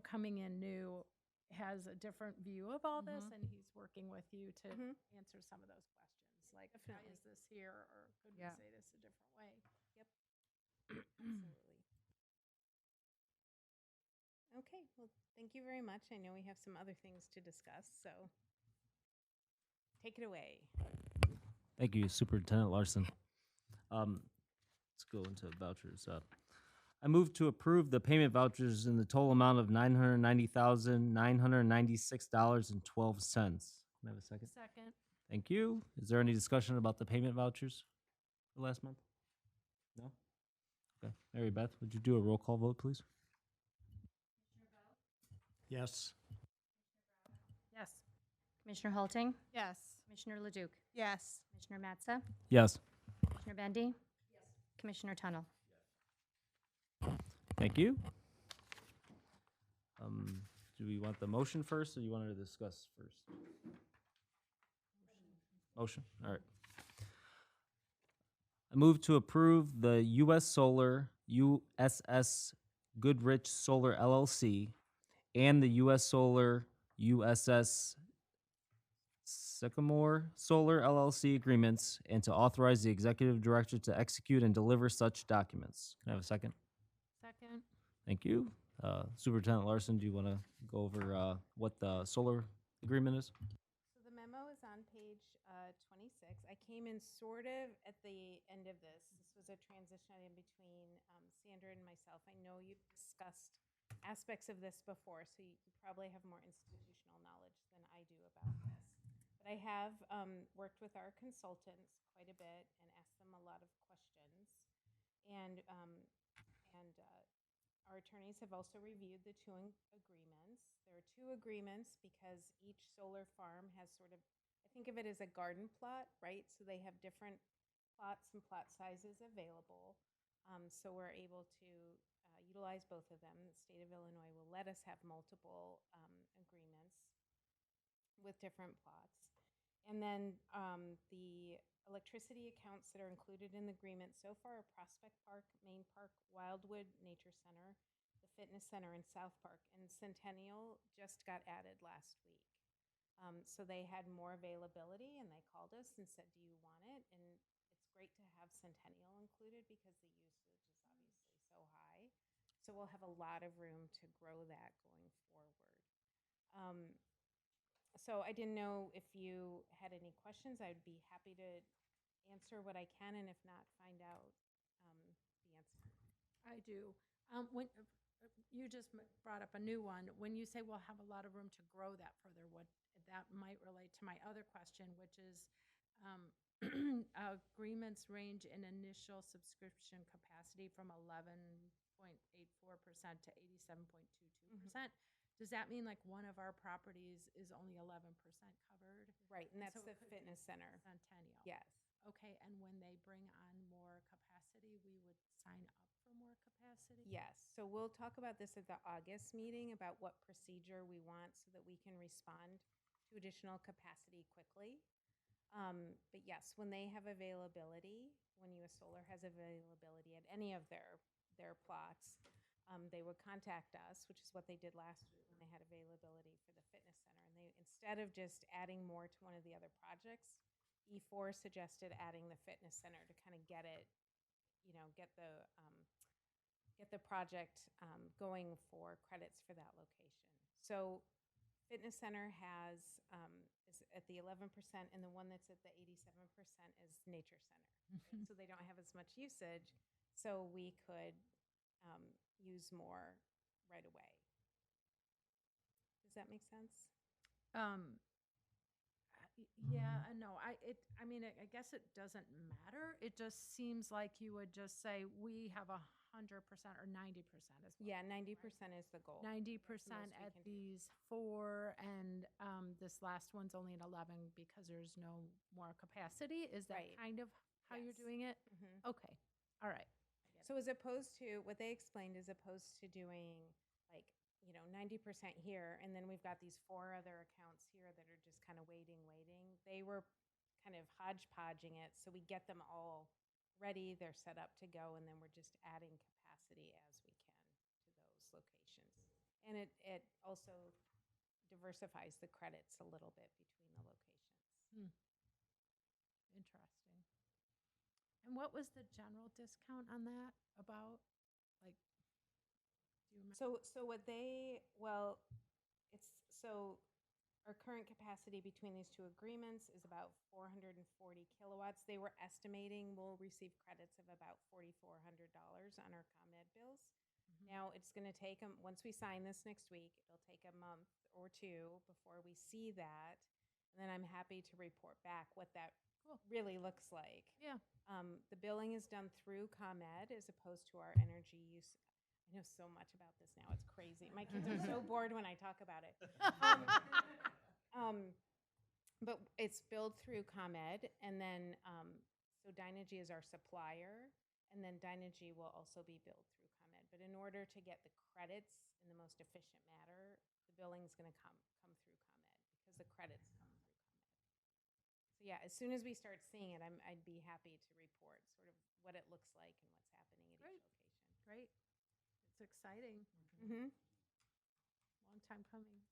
coming in new, has a different view of all this, and he's working with you to answer some of those questions. Like, why is this here, or could Yeah. we say this a different way? Yep. Absolutely. Okay. Well, thank you very much. I know we have some other things to discuss, so take it away. Thank you, Superintendent Larson. Let's go into vouchers. I move to approve the payment vouchers in the total amount of $990,996.12. Can I have a second? Second. Thank you. Is there any discussion about the payment vouchers for last month? No? Okay. Mary Beth, would you do a roll call vote, please? Yes. Yes. Commissioner Halting, Yes. Commissioner Leduc, Yes. Commissioner Matza, Yes. Commissioner Bendy, Commissioner Tunnel. Thank you. Do we want the motion first, or you wanted to discuss first? Motion, all right. I move to approve the U.S. Solar USS Goodrich Solar LLC and the U.S. Solar USS Sycamore Solar LLC agreements, and to authorize the executive director to execute and deliver such documents. Can I have a second? Second. Thank you. Superintendent Larson, do you want to go over what the solar agreement is? So the memo is on page 26. I came in sort of at the end of this. This was a transition item between Sandra and myself. I know you've discussed aspects of this before, so you probably have more institutional knowledge than I do about this. But I have worked with our consultants quite a bit and asked them a lot of questions. And our attorneys have also reviewed the two agreements. There are two agreements because each solar farm has sort of, I think of it as a garden plot, right? So they have different plots and plot sizes available. So we're able to utilize both of them. The state of Illinois will let us have multiple agreements with different plots. And then the electricity accounts that are included in the agreement so far are Prospect Park, Main Park, Wildwood Nature Center, the fitness center in South Park, and Centennial just got added last week. So they had more availability, and they called us and said, "Do you want it?" And it's great to have Centennial included because the usage is obviously so high. So we'll have a lot of room to grow that going forward. So I didn't know if you had any questions. I'd be happy to answer what I can, and if not, find out the answer. I do. When you just brought up a new one, when you say we'll have a lot of room to grow that further, what that might relate to my other question, which is agreements range in initial subscription capacity from 11.84% to 87.22%. Does that mean like one of our properties is only 11% covered? Right, and that's so the it could be fitness center. Centennial. Yes. Okay, and when they bring on more capacity, we would sign up for more capacity? Yes, so we'll talk about this at the August meeting about what procedure we want so that we can respond to additional capacity quickly. But yes, when they have availability, when US Solar has availability at any of their plots, they would contact us, which is what they did last week when they had availability for the fitness center. And they, instead of just adding more to one of the other projects, E4 suggested adding the fitness center to kind of get it, get the project going for credits for that location. So fitness center is at the 11%, and the one that's at the 87% is nature center. Right? So they don't have as much usage, so we could use more right away. Does that make sense? Yeah, no, I guess it doesn't matter. It just seems like you would just say, we have 100% or 90% as well. Yeah, 90% is the goal. 90% That's the most we at can do. these 4, and this last one's only at 11 because there's no more capacity. Is that Right. kind of how you're Yes. doing it? Mhm. Okay, all right. So as opposed to what they explained, as opposed to doing like 90% here, and then we've got these 4 other accounts here that are just kind of waiting. They were kind of hodgepodging it, so we get them all ready. They're set up to go, and then we're just adding capacity as we can to those locations. And it also diversifies the credits a little bit between the locations. Interesting. And what was the general discount on that about? Like, do you remember? So our current capacity between these 2 agreements is about 440 kilowatts. They were estimating we'll receive credits of about $4,400 on our ComEd bills. Now it's going to take them, once we sign this next week, it'll take a month or 2 before we see that. And then I'm happy to report back what that really looks like. Yeah. The billing is done through ComEd as opposed to our energy use. I know so much about this now. It's crazy. My kids are so bored when I talk about it. But it's billed through ComEd, and then so Dynegy is our supplier, and then Dynegy will also be billed through ComEd. But in order to get the credits in the most efficient manner, the billing is going to come through ComEd because the credits come through ComEd. So yeah, as soon as we start seeing it, I'd be happy to report sort of what it looks like and what's happening at each location. Great. It's exciting. Mm-hmm. Long time coming.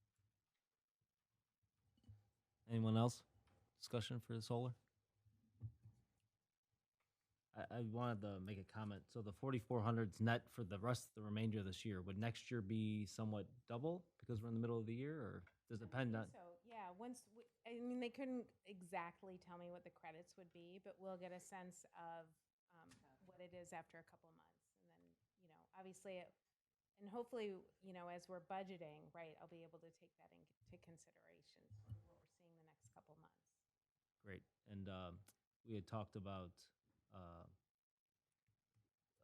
Anyone else? Discussion for the solar? I wanted to make a comment. So the 4,400's net for the rest of the remainder of this year. Would next year be somewhat double because we're in the middle of the year, or does it depend on? So yeah, they couldn't exactly tell me what the credits would be, but we'll get a sense of what it is after a couple months, and then obviously, and hopefully as we're budgeting, right, I'll be able to take that into consideration for what we're seeing the next couple months. Great. And we had talked about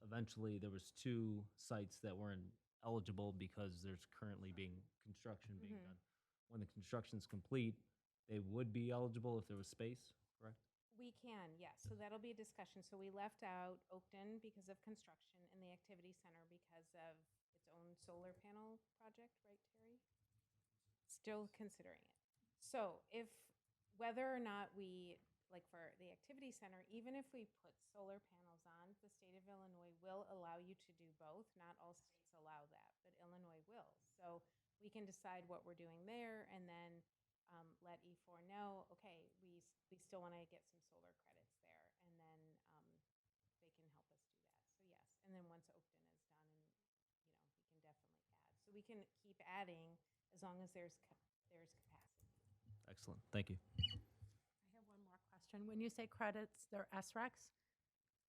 eventually there was 2 sites that weren't eligible because there's currently construction being done. When the construction's complete, they would be eligible if there was space, correct? We can, yes. So that'll be a discussion. So we left out Oakton because of construction and the activity center because of its own solar panel project, right, Terry? Still considering it. So whether or not we, like for the activity center, even if we put solar panels on, the state of Illinois will allow you to do both. Not all states allow that, but Illinois will. So we can decide what we're doing there and then let E4 know, okay, we still want to get some solar credits there. And then they can help us do that. So yes, and then once Oakton is done, and we can definitely add. So we can keep adding as long as there's capacity. Excellent. Thank you. I have one more question. When you say credits, they're SRECs?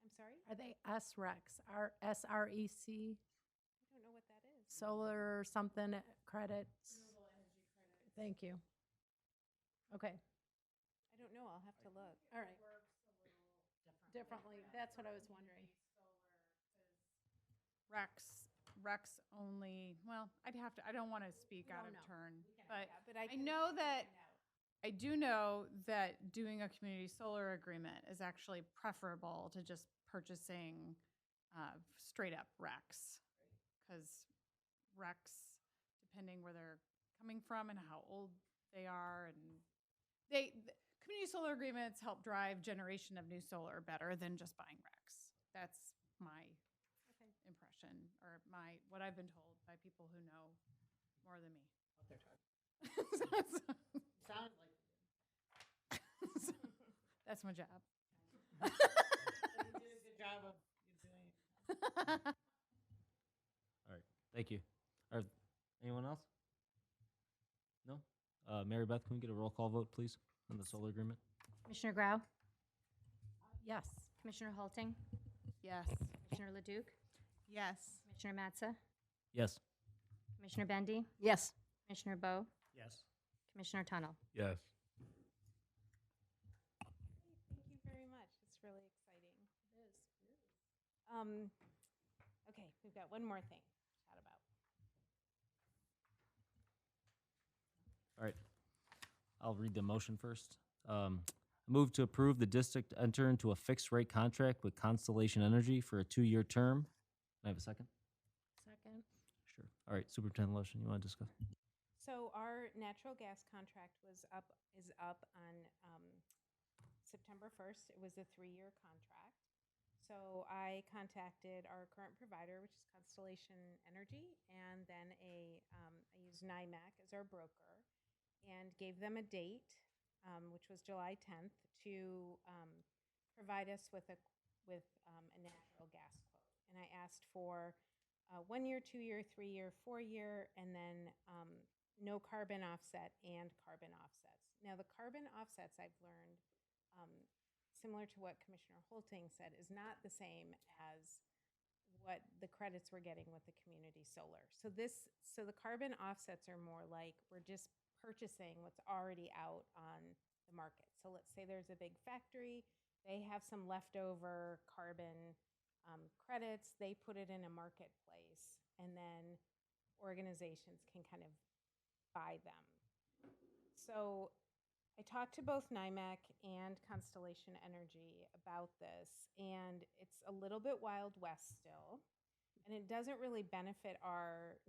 I'm sorry? Are they SRECs? SREC? I don't know what that is. Solar something credits? Renewable energy credits. Thank you. Okay. I don't know. I'll have to look. All right. Differently. That's what I was wondering. Rex only, well, I don't want to speak out of No. turn, Yeah, but I I can know find that, out. I do know that doing a community solar agreement is actually preferable to just purchasing straight up Rex. Because Rex, depending where they're coming from and how old they are, and community solar agreements help drive generation of new solar better than just buying Rex. That's my impression, or what I've been told by people who know more than me. Sounded like That's my job. you did a good job of doing it. All right. Thank you. Anyone else? No? Mary Beth, can we get a roll call vote, please, on the solar agreement? Commissioner Grau, Yes. Commissioner Halting, Yes. Commissioner Leduc, Yes. Commissioner Matza, Yes. Commissioner Bendy, Yes. Commissioner Bowe, Yes. Commissioner Tunnel. Yes. Thank you very much. It's really exciting. It is. Okay, we've got one more thing to chat about. All right. I'll read the motion first. Move to approve the district to enter into a fixed rate contract with Constellation Energy for a 2-year term. Can I have a second? Second. Sure. All right, Superintendent Lushin, you want to discuss? So our natural gas contract is up on September 1st. It was a 3-year contract. So I contacted our current provider, which is Constellation Energy, and then I used NYMEC as our broker, and gave them a date, which was July 10th, to provide us with a natural gas quote. And I asked for 1 year, 2 year, 3 year, 4 year, and then no carbon offset and carbon offsets. Now, the carbon offsets, I've learned, similar to what Commissioner Holting said, is not the same as what the credits we're getting with the community solar. So the carbon offsets are more like we're just purchasing what's already out on the market. So let's say there's a big factory, they have some leftover carbon credits, they put it in a marketplace, and then organizations can kind of buy them. So I talked to both NYMEC and Constellation Energy about this, and it's a little bit Wild West still. And it doesn't really benefit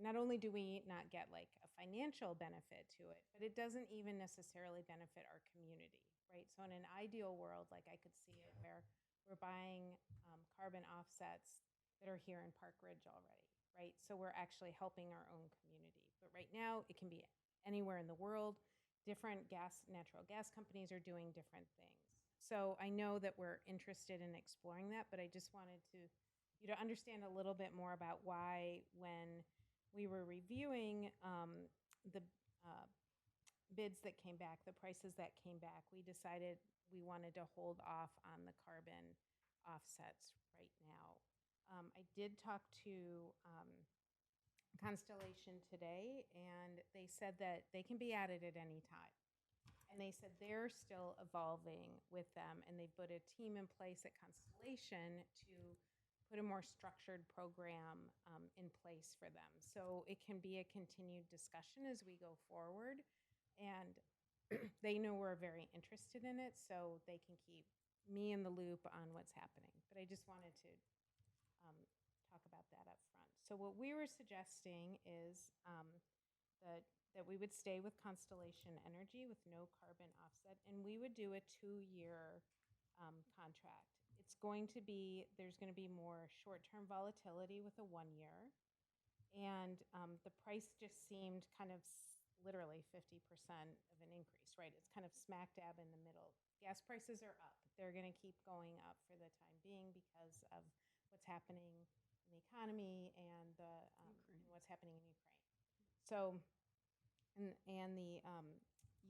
not only do we not get like a financial benefit to it, but it doesn't even necessarily benefit our community, right? So in an ideal world, like I could see it where we're buying carbon offsets that are here in Park Ridge already, right? So we're actually helping our own community. But right now, it can be anywhere in the world. Different natural gas companies are doing different things. So I know that we're interested in exploring that, but I just wanted you to understand a little bit more about why, when we were reviewing the bids that came back, the prices that came back, we decided we wanted to hold off on the carbon offsets right now. I did talk to Constellation today, and they said that they can be added at any time. And they said they're still evolving with them, and they put a team in place at Constellation to put a more structured program in place for them. So it can be a continued discussion as we go forward. And they know we're very interested in it, so they can keep me in the loop on what's happening. But I just wanted to talk about that up front. So what we were suggesting is that we would stay with Constellation Energy with no carbon offset, and we would do a 2-year contract. it's going to be, there's going to be more short-term volatility with a 1 year. And the price just seemed kind of literally 50% of an increase, right? It's kind of smack dab in the middle. Gas prices are up. They're going to keep going up for the time being because of what's happening in the economy and and what's happening in Ukraine. So, and the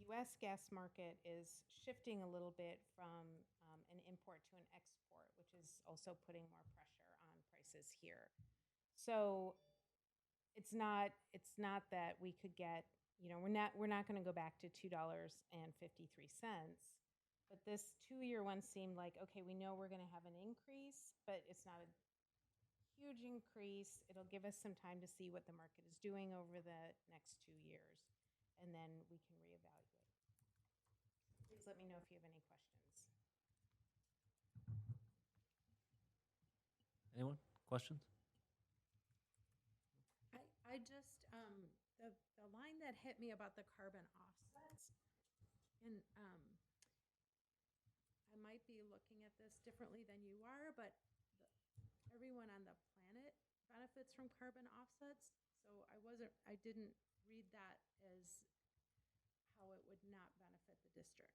U.S. gas market is shifting a little bit from an import to an export, which is also putting more pressure on prices here. So it's not that we could get, we're not going to go back to $2.53. But this 2-year one seemed like, okay, we know we're going to have an increase, but it's not a huge increase. It'll give us some time to see what the market is doing over the next 2 years, and then we can reevaluate. Please let me know if you have any questions. Anyone? Questions? I just, the line that hit me about the carbon offsets, and I might be looking at this differently than you are, but everyone on the planet benefits from carbon offsets. So I didn't read that as how it would not benefit the district.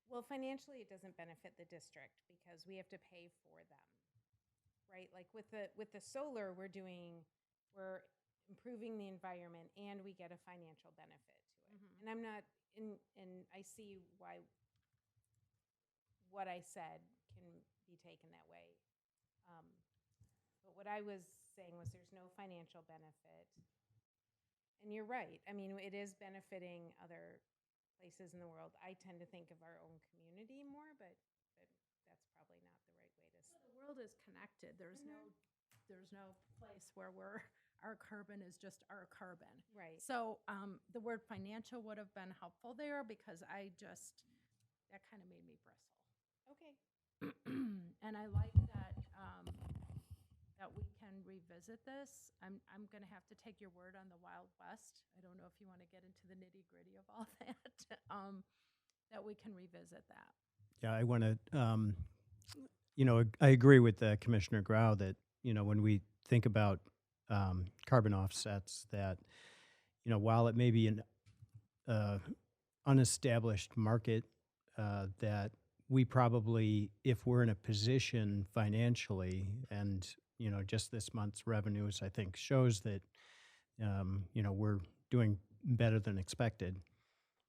Well, financially, it doesn't benefit the district because we have to pay for them, right? Like with the solar, we're improving the environment and we get a financial benefit to it. And I'm not and I see why what I said can be taken that way. But what I was saying was there's no financial benefit. And you're right. I mean, it is benefiting other places in the world. I tend to think of our own community more, but that's probably not the right way to say it. The world is connected. There's no place where our carbon is just our carbon. Right. So the word financial would have been helpful there because that kind of made me bristle. Okay. And I like that that we can revisit this. I'm going to have to take your word on the Wild West. I don't know if you want to get into the nitty gritty of all that. That we can revisit that. Yeah, I want to, I agree with Commissioner Grau that, when we think about carbon offsets, that, while it may be an unestablished market, that we probably, if we're in a position financially, and, just this month's revenues, I think, shows that, we're doing better than expected,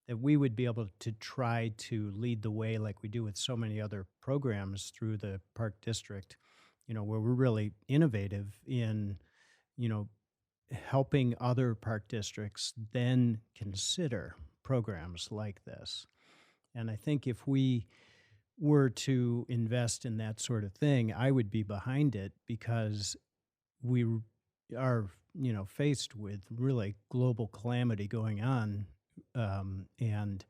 that we would be able to try to lead the way like we do with so many other programs through the Park District, where we're really innovative in, helping other park districts then consider programs like this. And I think if we were to invest in that sort of thing, I would be behind it because we are, faced with really global calamity going on. And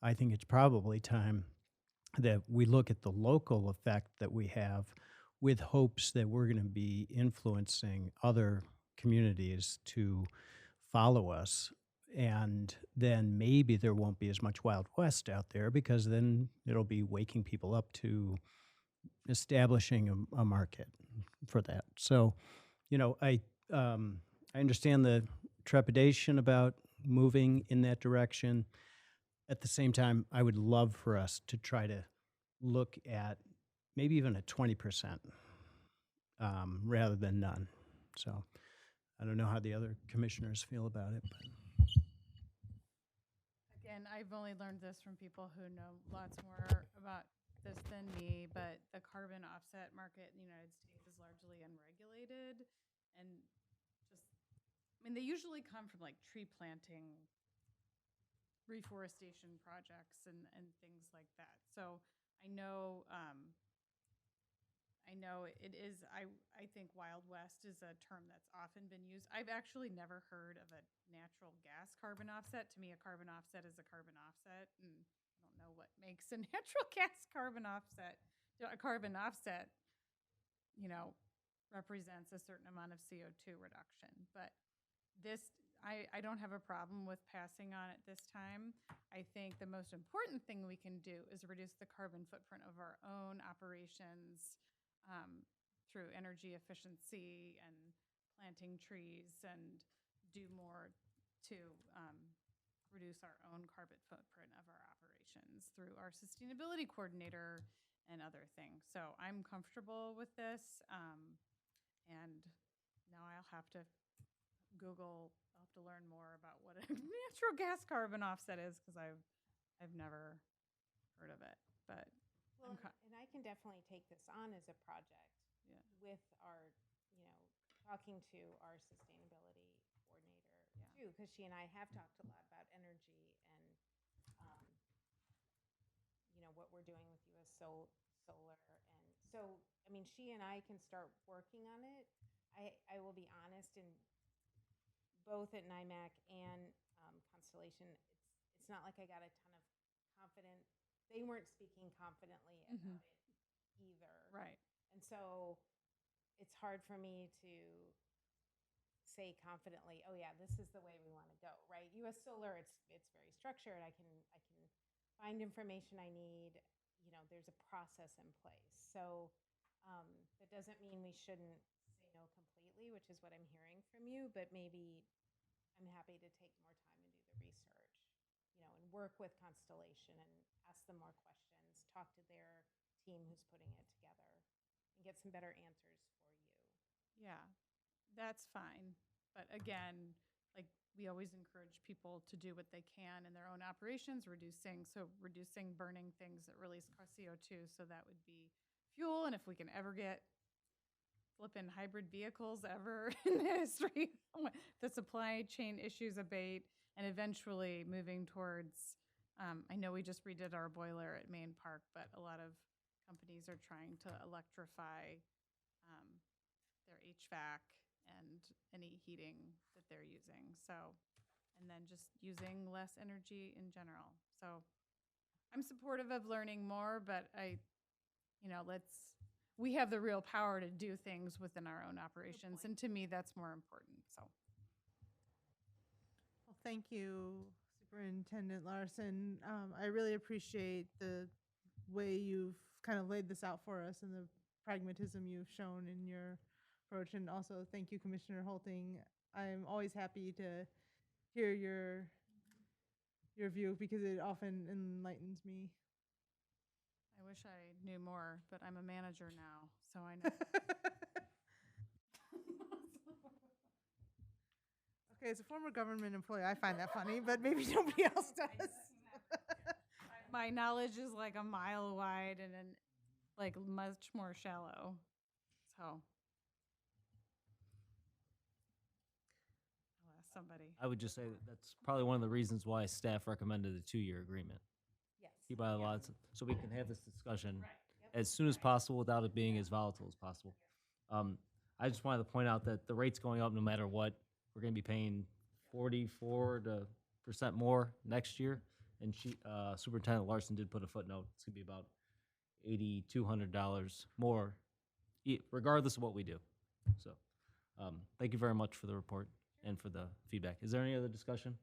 I think it's probably time that we look at the local effect that we have with hopes that we're going to be influencing other communities to follow us. And then maybe there won't be as much Wild West out there because then it'll be waking people up to establishing a market for that. So, I understand the trepidation about moving in that direction. At the same time, I would love for us to try to look at maybe even a 20% rather than none. So I don't know how the other commissioners feel about it. But. Again, I've only learned this from people who know lots more about this than me, but the carbon offset market in the United States is largely unregulated. And they usually come from like tree planting, reforestation projects and things like that. So I know it is, I think Wild West is a term that's often been used. I've actually never heard of a natural gas carbon offset. To me, a carbon offset is a carbon offset, and I don't know what makes a natural gas carbon offset. A carbon offset, represents a certain amount of CO2 reduction. But this, I don't have a problem with passing on it this time. I think the most important thing we can do is reduce the carbon footprint of our own operations through energy efficiency and planting trees and do more to reduce our own carbon footprint of our operations through our sustainability coordinator and other things. So I'm comfortable with this. And now I'll have to Google, I'll have to learn more about what a natural gas carbon offset is because I've never heard of it. But Well, and I can definitely take this on as a project Yeah. with our, talking to our sustainability coordinator too, because she and I have talked a lot about energy and, what we're doing with US Solar. And so, I mean, she and I can start working on it. I will be honest, and both at NIMAC and Constellation, it's not like I got a ton of confidence. They weren't speaking confidently about it either. Right. And so it's hard for me to say confidently, oh yeah, this is the way we want to go, right? US Solar, it's very structured. I can find information I need. There's a process in place. So that doesn't mean we shouldn't say no completely, which is what I'm hearing from you, but maybe I'm happy to take more time and do the research, and work with Constellation and ask them more questions, talk to their team who's putting it together, and get some better answers for you. Yeah, that's fine. But again, like we always encourage people to do what they can in their own operations, reducing burning things that release CO2. So that would be fuel. And if we can ever get flipping hybrid vehicles ever in the history, the supply chain issues abate, and eventually moving towards, I know we just redid our boiler at Main Park, but a lot of companies are trying to electrify their HVAC and any heating that they're using. So, and then just using less energy in general. So I'm supportive of learning more, but we have the real power to do things within our own operations. And to me, that's more important. So. Well, thank you, Superintendent Larson. I really appreciate the way you've kind of laid this out for us and the pragmatism you've shown in your approach. And also, thank you, Commissioner Holting. I'm always happy to hear your view because it often enlightens me. I wish I knew more, but I'm a manager now, so I know. Okay, as a former government employee, I find that funny, but maybe nobody else does. My knowledge is like a mile wide and then like much more shallow. So I'll ask somebody. I would just say that that's probably one of the reasons why staff recommended a 2-year agreement. Yes. Keep out lots, so we can have this discussion as soon as possible without it being as volatile as possible. I just wanted to point out that the rate's going up no matter what. We're going to be paying 44% more next year, and Superintendent Larson did put a footnote. It's going to be about $8,200 more, regardless of what we do. So, thank you very much for the report and for the feedback. Is there any other discussion,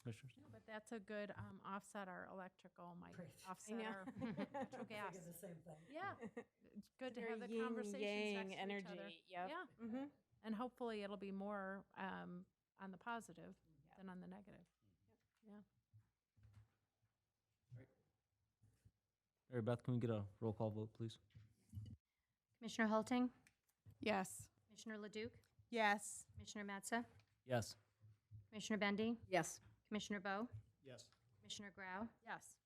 commissioners? No, but that's a good offset our electrical, might offset our natural gas. The same thing. Yeah, it's good to Very have the yin conversations yang next to energy. each other. Yep. Yeah, Mhm. and hopefully it'll be more on the positive than on the negative. Yeah. Mary Beth, can we get a roll call vote, please? Commissioner Halting, Yes. Commissioner Leduc, Yes. Commissioner Matza, Yes. Commissioner Bendy, Yes. Commissioner Bowe, Yes. Commissioner Grau, Yes.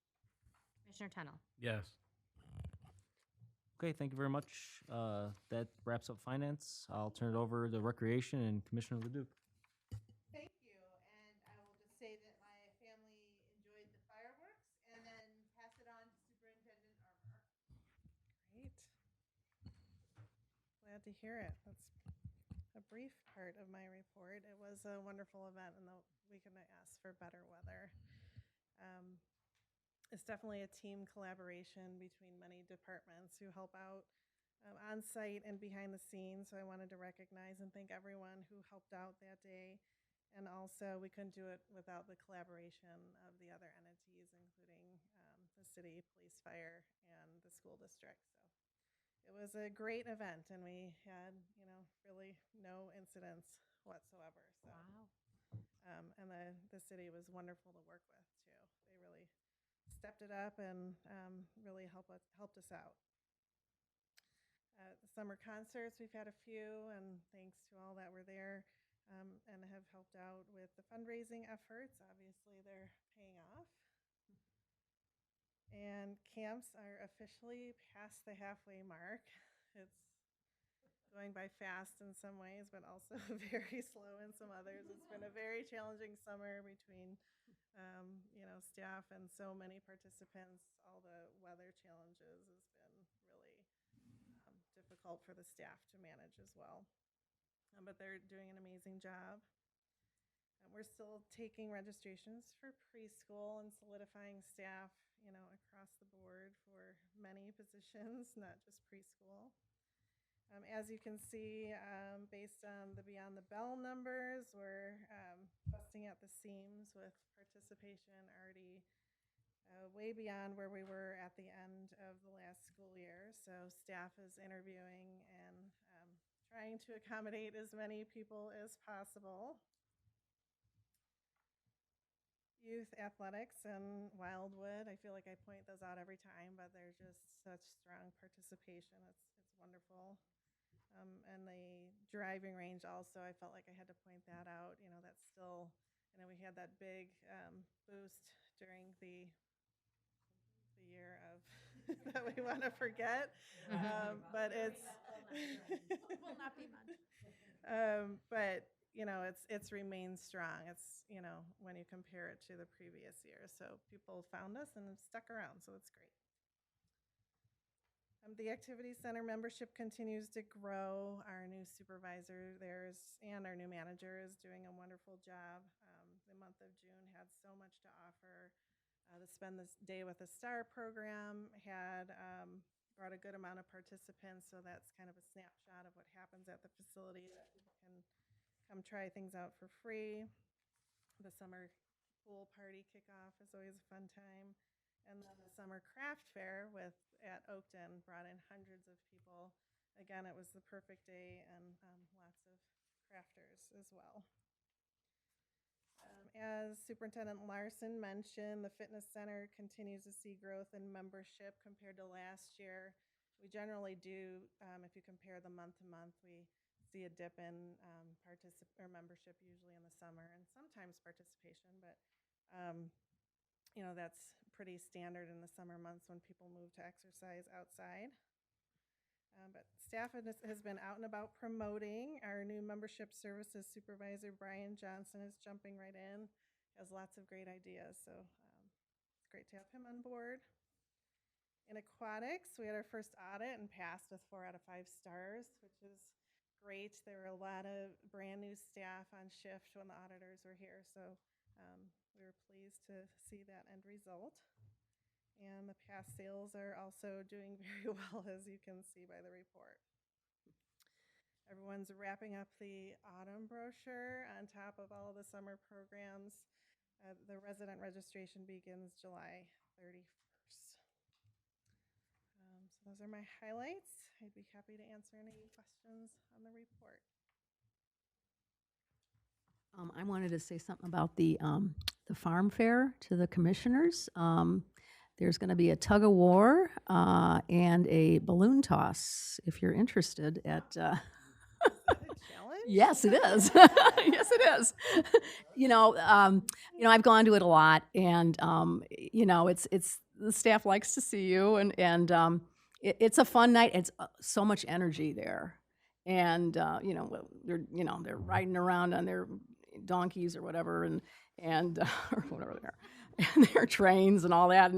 Commissioner Tunnel. Yes. Okay, thank you very much. That wraps up finance. I'll turn it over to recreation and Commissioner Leduc. Thank you, and I will just say that my family enjoyed the fireworks and then pass it on to Superintendent Armour. Great. Glad to hear it. That's a brief part of my report. It was a wonderful event, and we couldn't ask for better weather. It's definitely a team collaboration between many departments who help out on site and behind the scenes. So I wanted to recognize and thank everyone who helped out that day. And also, we couldn't do it without the collaboration of the other entities, including the city, police, fire, and the school district. So it was a great event, and we had, really no incidents whatsoever. So, and the city was wonderful to work with too. They really stepped it up and really helped us out. The summer concerts, we've had a few, and thanks to all that were there and have helped out with the fundraising efforts. Obviously, they're paying off. And camps are officially past the halfway mark. It's going by fast in some ways, but also very slow in some others. It's been a very challenging summer between, staff and so many participants. All the weather challenges has been really difficult for the staff to manage as well. But they're doing an amazing job. We're still taking registrations for preschool and solidifying staff, across the board for many positions, not just preschool. As you can see, based on the Beyond the Bell numbers, we're busting at the seams with participation already way beyond where we were at the end of the last school year. So staff is interviewing and trying to accommodate as many people as possible. Youth athletics and Wildwood, I feel like I point those out every time, but they're just such strong participation. It's wonderful. And the driving range also, I felt like I had to point that out. That's still, we had that big boost during the year of that we want to forget, but it's will not be much. but it's remained strong. It's when you compare it to the previous year, so people found us and have stuck around, so it's great. The Activity Center membership continues to grow. Our new supervisor and our new manager is doing a wonderful job. The month of June had so much to offer. The Spend This Day with a Star program had brought a good amount of participants, so that's kind of a snapshot of what happens at the facility that people can come try things out for free. The summer pool party kickoff is always a fun time. And then the summer craft fair at Oakton brought in hundreds of people. Again, it was the perfect day and lots of crafters as well. As Superintendent Larson mentioned, the fitness center continues to see growth in membership compared to last year. We generally do, if you compare the month to month, we see a dip in membership usually in the summer and sometimes participation, but that's pretty standard in the summer months when people move to exercise outside. But staff has been out and about promoting. Our new membership services supervisor, Brian Johnson, is jumping right in. He has lots of great ideas, so it's great to have him on board. In aquatics, we had our first audit and passed with 4 out of 5 stars, which is great. There were a lot of brand new staff on shift when the auditors were here, so we were pleased to see that end result. And the past sales are also doing very well, as you can see by the report. Everyone's wrapping up the autumn brochure on top of all of the summer programs. The resident registration begins July 31st. So those are my highlights. I'd be happy to answer any questions on the report. I wanted to say something about the farm fair to the commissioners. There's going to be a tug of war and a balloon toss if you're interested at. Challenge? Yes, it is. Yes, it is. I've gone to it a lot, and it's the staff likes to see you, and it's a fun night. It's so much energy there, and they're riding around on their donkeys or whatever, and or whatever they are. And their trains and all that,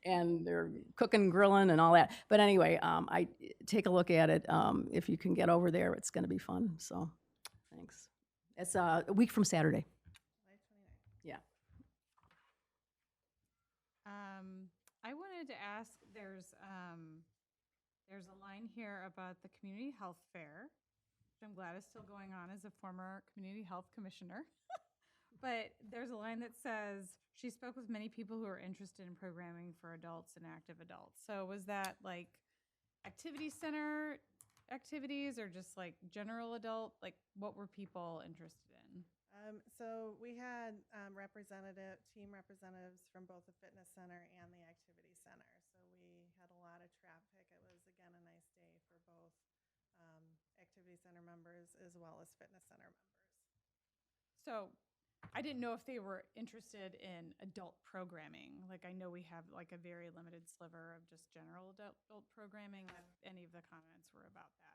and they're cooking, grilling, and all that. But anyway, I take a look at it. If you can get over there, it's going to be fun. So, thanks. It's a week from Saturday. Yeah. I wanted to ask. There's a line here about the community health fair, which I'm glad is still going on as a former community health commissioner. But there's a line that says, she spoke with many people who are interested in programming for adults and active adults. So was that like activity center activities or just like general adult? Like what were people interested in? So we had team representatives from both the fitness center and the activity center. So we had a lot of traffic. It was, again, a nice day for both activity center members as well as fitness center members. So I didn't know if they were interested in adult programming. Like I know we have like a very limited sliver of just general adult programming. If any of the comments were about that.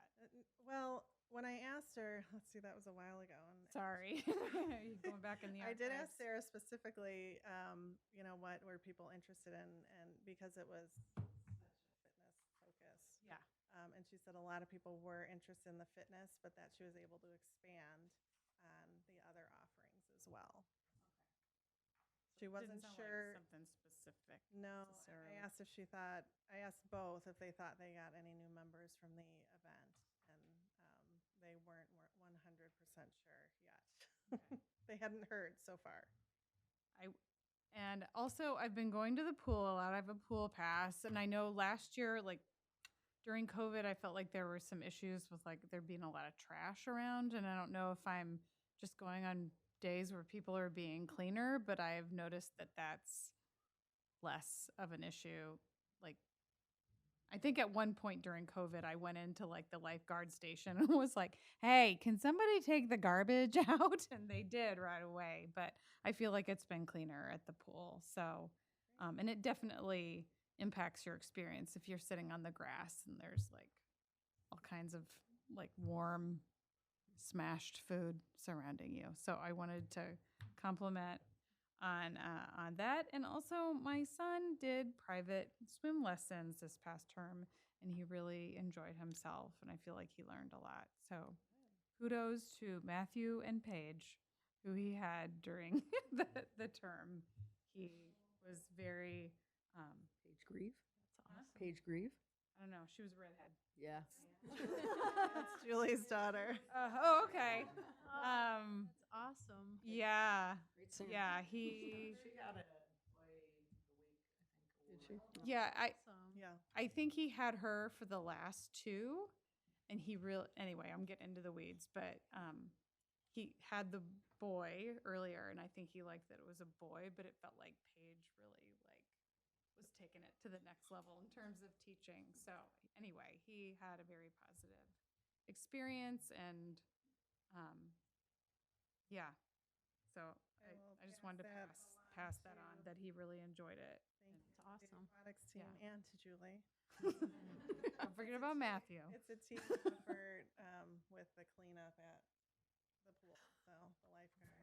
Well, when I asked her, let's see, that was a while ago. And Sorry, you going back in the I archives. did ask Sarah specifically, what were people interested in, and because it was such a fitness focus. Yeah. And she said a lot of people were interested in the fitness, but that she was able to expand on the other offerings as well. She wasn't Didn't sound sure. like something specific. No, necessarily. I asked if she thought, I asked both if they thought they got any new members from the event, and they weren't 100% sure yet. They hadn't heard so far. And also, I've been going to the pool a lot. I have a pool pass, and I know last year, like during COVID, I felt like there were some issues with like there being a lot of trash around, and I don't know if I'm just going on days where people are being cleaner, but I've noticed that that's less of an issue. Like, I think at one point during COVID, I went into like the lifeguard station and was like, hey, can somebody take the garbage out? And they did right away. But I feel like it's been cleaner at the pool. So, and it definitely impacts your experience if you're sitting on the grass and there's like all kinds of like warm, smashed food surrounding you. So I wanted to compliment on that. And also my son did private swim lessons this past term and he really enjoyed himself and I feel like he learned a lot. So kudos to Matthew and Paige, who he had during the term. He was very Paige Grieve. That's Huh? awesome. Paige Grieve. I don't know, she was a redhead. Yeah. That's Julie's daughter. Oh, okay. That's awesome. Yeah. Great singer. Yeah, he She got it employee of the week, I think. Did she? yeah, Awesome. Yeah. I think he had her for the last two, and he really. Anyway, I'm getting into the weeds, but he had the boy earlier, and I think he liked that it was a boy, but it felt like Paige really was taking it to the next level in terms of teaching. So anyway, he had a very positive experience, and yeah. So I will I just wanted to pass that on that he really enjoyed it. Thank you It's to the awesome. aquatics team Yeah. and to Julie. Don't forget about Matthew. It's a team effort with the cleanup at the pool. So the lifeguards and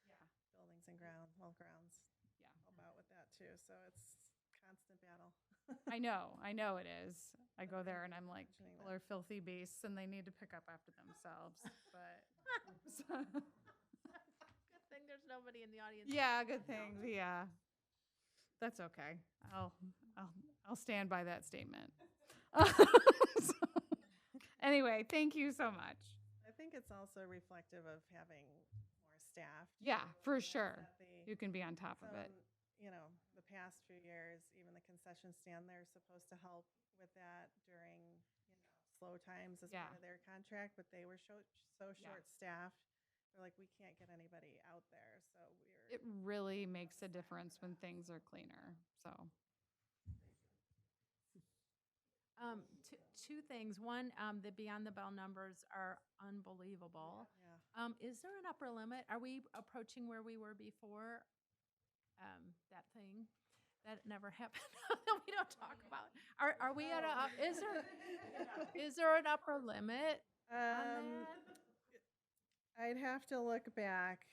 Yeah. buildings and grounds Yeah. help out with that too. So it's constant battle. I know it is. I go there and I'm like, Imagining people that. are filthy beasts and they need to pick up after themselves. But Good thing there's nobody in the audience. yeah, good thing. Yeah, that's okay. I'll stand by that statement. Anyway, thank you so much. I think it's also reflective of having more staff. Yeah, too, for and that's sure. at the- You can be on top of it. The past few years, even the concession stand, they're supposed to help with that during, slow times as Yeah. part of their contract, but they were so Yeah. short-staffed. They're like, we can't get anybody out there, so we're. It really makes a difference when things are cleaner. So Two things. One, the Beyond the Bell numbers are unbelievable. Yeah. Is there an upper limit? Are we approaching where we were before? That thing that never happened that we don't talk about. Are we at a? Is there an upper limit on that? I'd have to look back.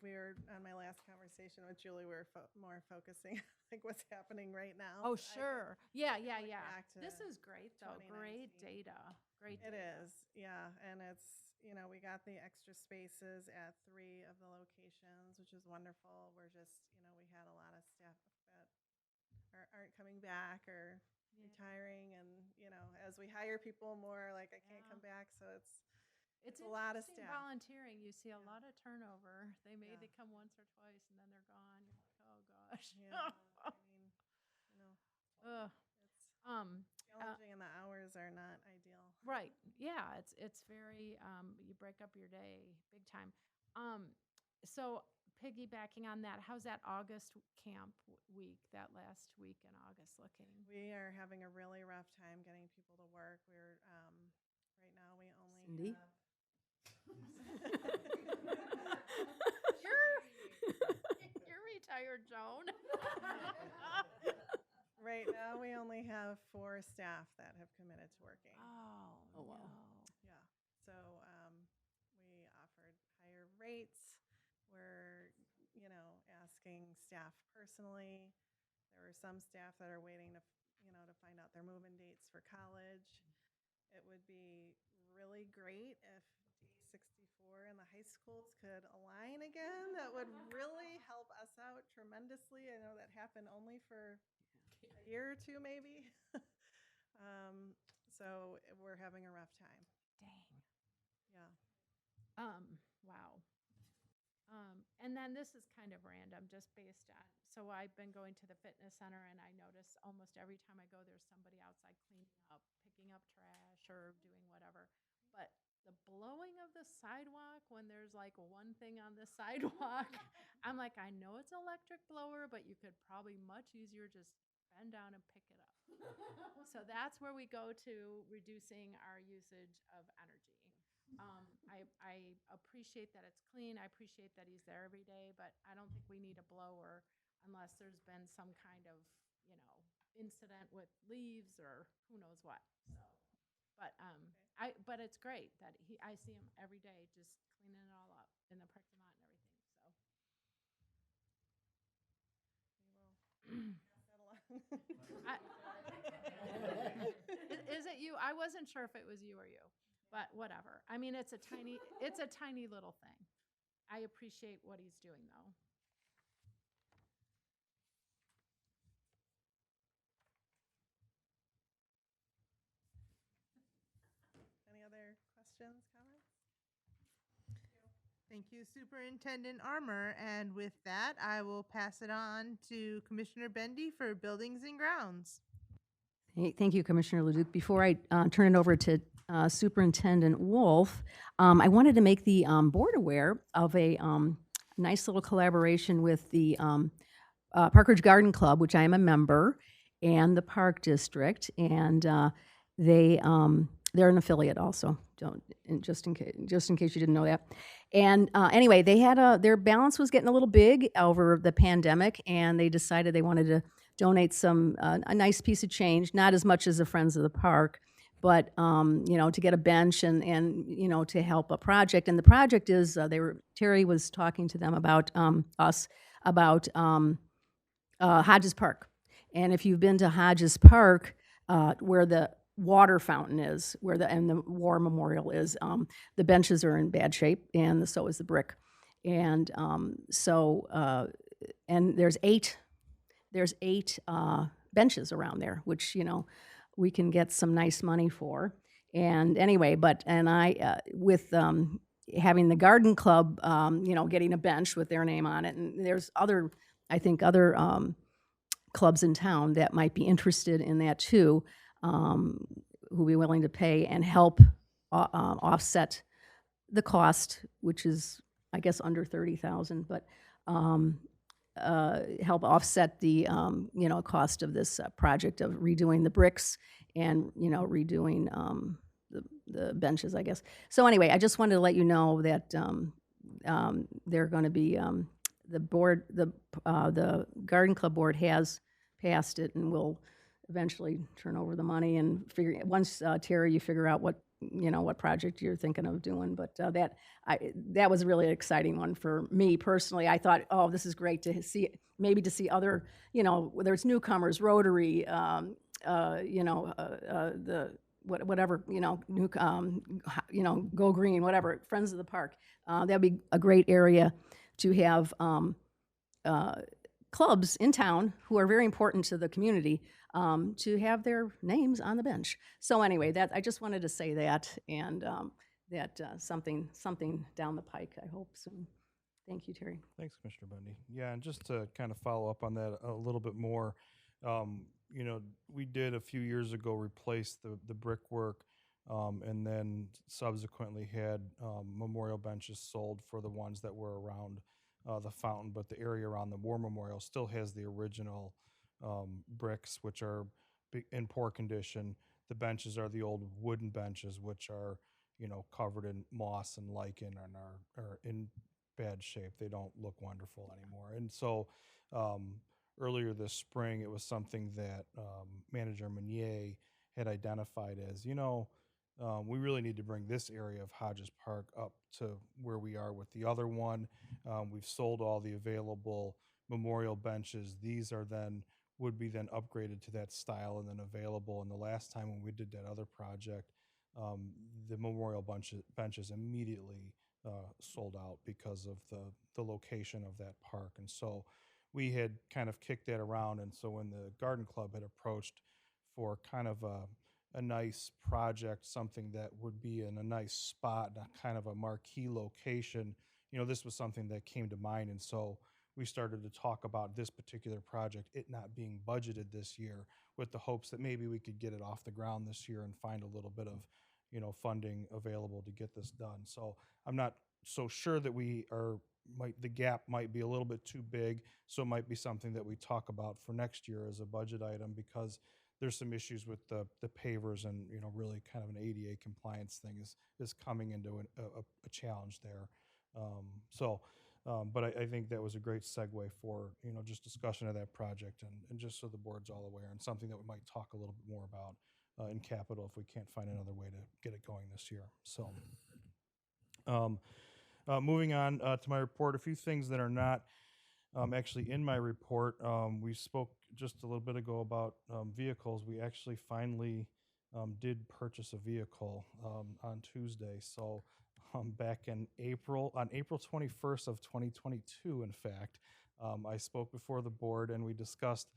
We're on my last conversation with Julie. We were more focusing on like what's happening right now. Oh, but I could sure. Yeah. look back to This is great, though. Great 2019. data. Great It data. is, yeah, and it's, we got the extra spaces at 3 of the locations, which is wonderful. We're just, we had a lot of staff that aren't coming back or retiring, and, as we hire people more, like, I can't come back, so it's, It's a lot of interesting staff. volunteering. You see a lot of turnover. They come once or twice and then they're gone. You're like, oh gosh. Yeah, I mean, you know, Ugh. it's Um, challenging and the hours are not ideal. right. Yeah. It's very you break up your day big time. So piggybacking on that, how's that August camp week, that last week in August looking? We are having a really rough time getting people to work. We're right now we only Cindy? have You're retired, Joan. right now we only have 4 staff that have committed to working. Oh, wow. Yeah. So we offered higher rates. We're, asking staff personally. There were some staff that are waiting to, to find out their move-in dates for college. It would be really great if D64 and the high schools could align again. That would really help us out tremendously. I know that happened only for a year or two, maybe. So we're having a rough time. Dang. Yeah. Wow. And then this is kind of random, just based on, so I've been going to the fitness center and I notice almost every time I go, there's somebody outside cleaning up, picking up trash or doing whatever. But the blowing of the sidewalk when there's like one thing on the sidewalk, I'm like, I know it's electric blower, but you could probably much easier just bend down and pick it up. So that's where we go to reducing our usage of energy. I appreciate that it's clean. I appreciate that he's there every day, but I don't think we need a blower unless there's been some kind of, incident with leaves or who knows what. So, but but it's great that I see him every day just cleaning it all up in the parking lot and everything. So. Is it you? I wasn't sure if it was you or you, but whatever. I mean, it's a tiny little thing. I appreciate what he's doing though. Any other questions, comments? Thank you, Superintendent Armour. And with that, I will pass it on to Commissioner Bendy for Buildings and Grounds. Thank you, Commissioner Leduc. Before I turn it over to Superintendent Wolf, I wanted to make the board aware of a nice little collaboration with the Park Ridge Garden Club, which I am a member, and the Park District, and they're an affiliate also. Just in case you didn't know that. And anyway, they had their balance was getting a little big over the pandemic, and they decided they wanted to donate a nice piece of change, not as much as the Friends of the Park, but to get a bench and to help a project. And the project is Terry was talking to them about Hodges Park. And if you've been to Hodges Park, where the water fountain is, and the war memorial is, the benches are in bad shape, and so is the brick. And and there's eight benches around there, which we can get some nice money for. And anyway, with having the garden club, getting a bench with their name on it, and there's other clubs in town that might be interested in that too, who be willing to pay and help offset the cost, which is, I guess, under $30,000, but help offset the cost of this project of redoing the bricks and redoing the benches, I guess. So anyway, I just wanted to let you know that they're going to be the Garden Club board has passed it and will eventually turn over the money and once Terry, you figure out what project you're thinking of doing. But that was a really exciting one for me personally. I thought, oh, this is great to see other, whether it's newcomers, Rotary, whatever, Go Green, whatever, Friends of the Park. That'd be a great area to have clubs in town who are very important to the community, to have their names on the bench. So anyway, I just wanted to say that, and something down the pike, I hope soon. Thank you, Terry. Thanks, Commissioner Bundy. Yeah, and just to kind of follow up on that a little bit more, you know, we did a few years ago replace the brickwork, and then subsequently had memorial benches sold for the ones that were around the fountain, but the area around the war memorial still has the original bricks, which are in poor condition. The benches are the old wooden benches, which are, you know, covered in moss and lichen and are in bad shape. They don't look wonderful anymore. And so earlier this spring, it was something that Manager Meunier had identified as, you know, we really need to bring this area of Hodges Park up to where we are with the other one. We've sold all the available memorial benches. These are then would be then upgraded to that style and then available. And the last time when we did that other project, the memorial benches immediately sold out because of the location of that park. And so we had kind of kicked that around. And so when the garden club had approached for kind of a nice project, something that would be in a nice spot, kind of a marquee location, you know, this was something that came to mind. And so we started to talk about this particular project, it not being budgeted this year, with the hopes that maybe we could get it off the ground this year and find a little bit of, you know, funding available to get this done. So I'm not so sure that the gap might be a little bit too big. So it might be something that we talk about for next year as a budget item, because there's some issues with the pavers, and, you know, really kind of an ADA compliance thing is coming into a challenge there. But I think that was a great segue for, you know, just discussion of that project, and just so the board's all aware, and something that we might talk a little bit more about in capital if we can't find another way to get it going this year. So moving on to my report, a few things that are not actually in my report. We spoke just a little bit ago about vehicles. We actually finally did purchase a vehicle on Tuesday. So back in on April 21st of 2022, in fact, I spoke before the board and we discussed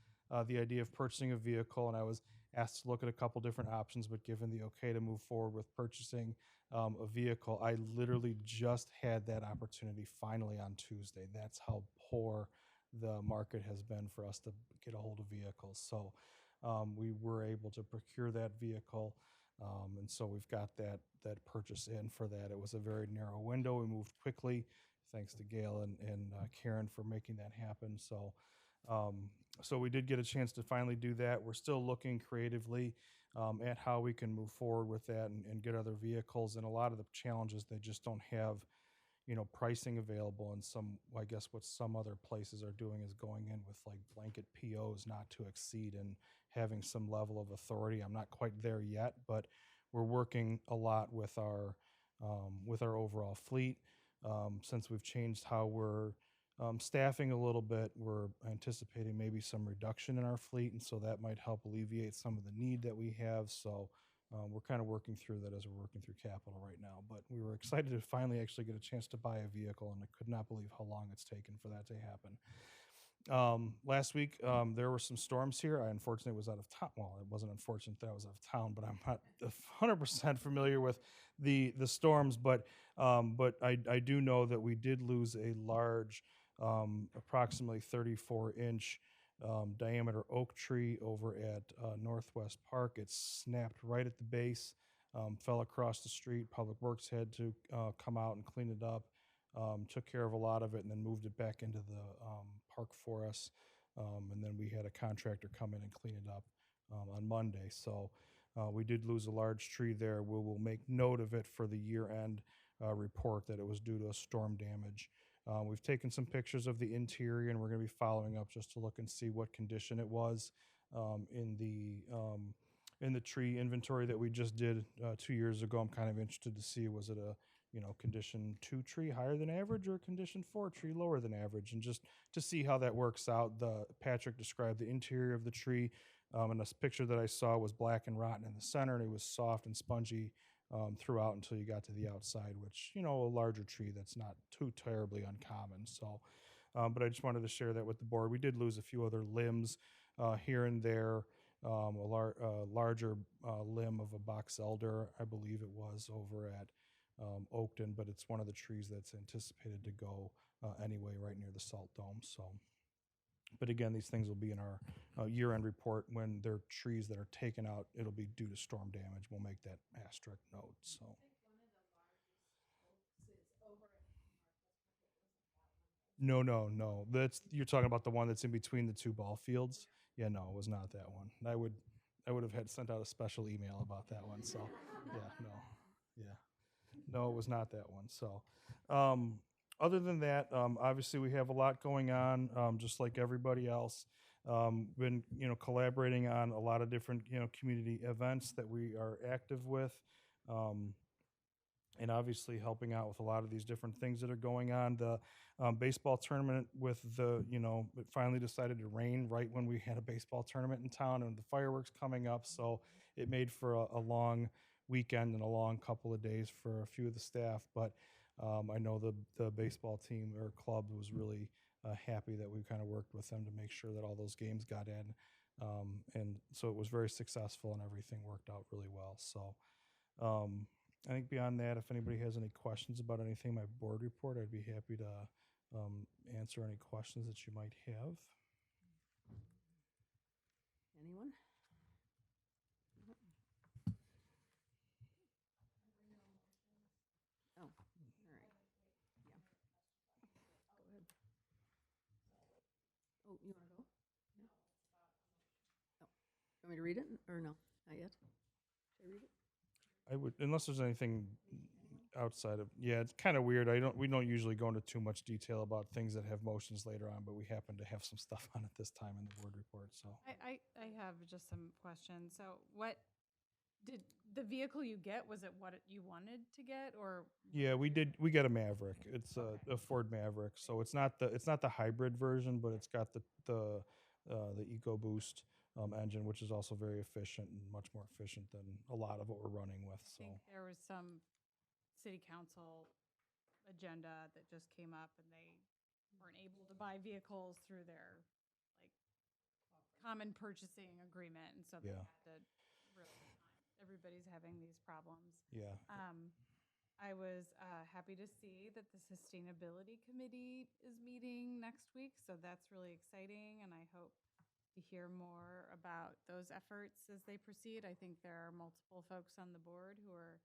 the idea of purchasing a vehicle, and I was asked to look at a couple different options, but given the okay to move forward with purchasing a vehicle, I literally just had that opportunity finally on Tuesday. That's how poor the market has been for us to get a hold of vehicles. So we were able to procure that vehicle. And so we've got that purchase in for that. It was a very narrow window. We moved quickly, thanks to Gail and Karen for making that happen. So so we did get a chance to finally do that. We're still looking creatively at how we can move forward with that and get other vehicles. And a lot of the challenges, they just don't have, you know, pricing available. And I guess what some other places are doing is going in with like blanket POs not to exceed and having some level of authority. I'm not quite there yet, but we're working a lot with our overall fleet. Since we've changed how we're staffing a little bit, we're anticipating maybe some reduction in our fleet, and so that might help alleviate some of the need that we have. So we're kind of working through that as we're working through capital right now. But we were excited to finally actually get a chance to buy a vehicle, and I could not believe how long it's taken for that to happen. Last week, there were some storms here. I unfortunately was out of town. Well, it wasn't unfortunate that I was out of town, but I'm not 100% familiar with the storms. But I do know that we did lose a large, approximately 34-inch diameter oak tree over at Northwest Park. It snapped right at the base, fell across the street. Public Works had to come out and clean it up. Took care of a lot of it and then moved it back into the park for us. And then we had a contractor come in and clean it up on Monday. So we did lose a large tree there. We will make note of it for the year-end report that it was due to a storm damage. We've taken some pictures of the interior, and we're going to be following up just to look and see what condition it was in the tree inventory that we just did 2 years ago. I'm kind of interested to see, was it a condition 2 tree higher than average or condition 4 tree lower than average, and just to see how that works out. Patrick described the interior of the tree, and this picture that I saw was black and rotten in the center, and it was soft and spongy throughout until you got to the outside, which, a larger tree, that's not too terribly uncommon. So, but I just wanted to share that with the board. We did lose a few other limbs here and there. A larger limb of a box elder, I believe it was, over at Oakton, but it's one of the trees that's anticipated to go anyway, right near the Salt Dome. So, but again, these things will be in our year-end report. When they're trees that are taken out, it'll be due to storm damage. We'll make that asterisk note. So. No. You're talking about the one that's in between the two ball fields. Yeah, no, it was not that one. I would have had sent out a special email about that one. So, no, it was not that one. So, other than that, obviously we have a lot going on, just like everybody else. Been collaborating on a lot of different community events that we are active with. And obviously helping out with a lot of these different things that are going on. The baseball tournament it finally decided to rain right when we had a baseball tournament in town and the fireworks coming up. So it made for a long weekend and a long couple of days for a few of the staff. But I know the baseball team or club was really happy that we kind of worked with them to make sure that all those games got in. And so it was very successful and everything worked out really well. So, I think beyond that, if anybody has any questions about anything, my board report, I'd be happy to answer any questions that you might have. Anyone? Oh, all right. Yeah. Go ahead. Oh, you want to go? No? Oh, want me to read it or no? Not yet? Should I read it? I would, unless there's anything outside of, it's kind of weird. We don't usually go into too much detail about things that have motions later on, but we happen to have some stuff on it this time in the board report. So I have just some questions. So what did the vehicle you get, was it what you wanted to get, or? yeah, we got a Maverick. It's a Ford Maverick. So it's not the hybrid version, but it's got the EcoBoost engine, which is also very efficient and much more efficient than a lot of what we're running with. I So think there was some city council agenda that just came up and they weren't able to buy vehicles through their common purchasing agreement. And so they Yeah. had to really, everybody's having these problems. yeah. I was happy to see that the Sustainability Committee is meeting next week. So that's really exciting. And I hope to hear more about those efforts as they proceed. I think there are multiple folks on the board who are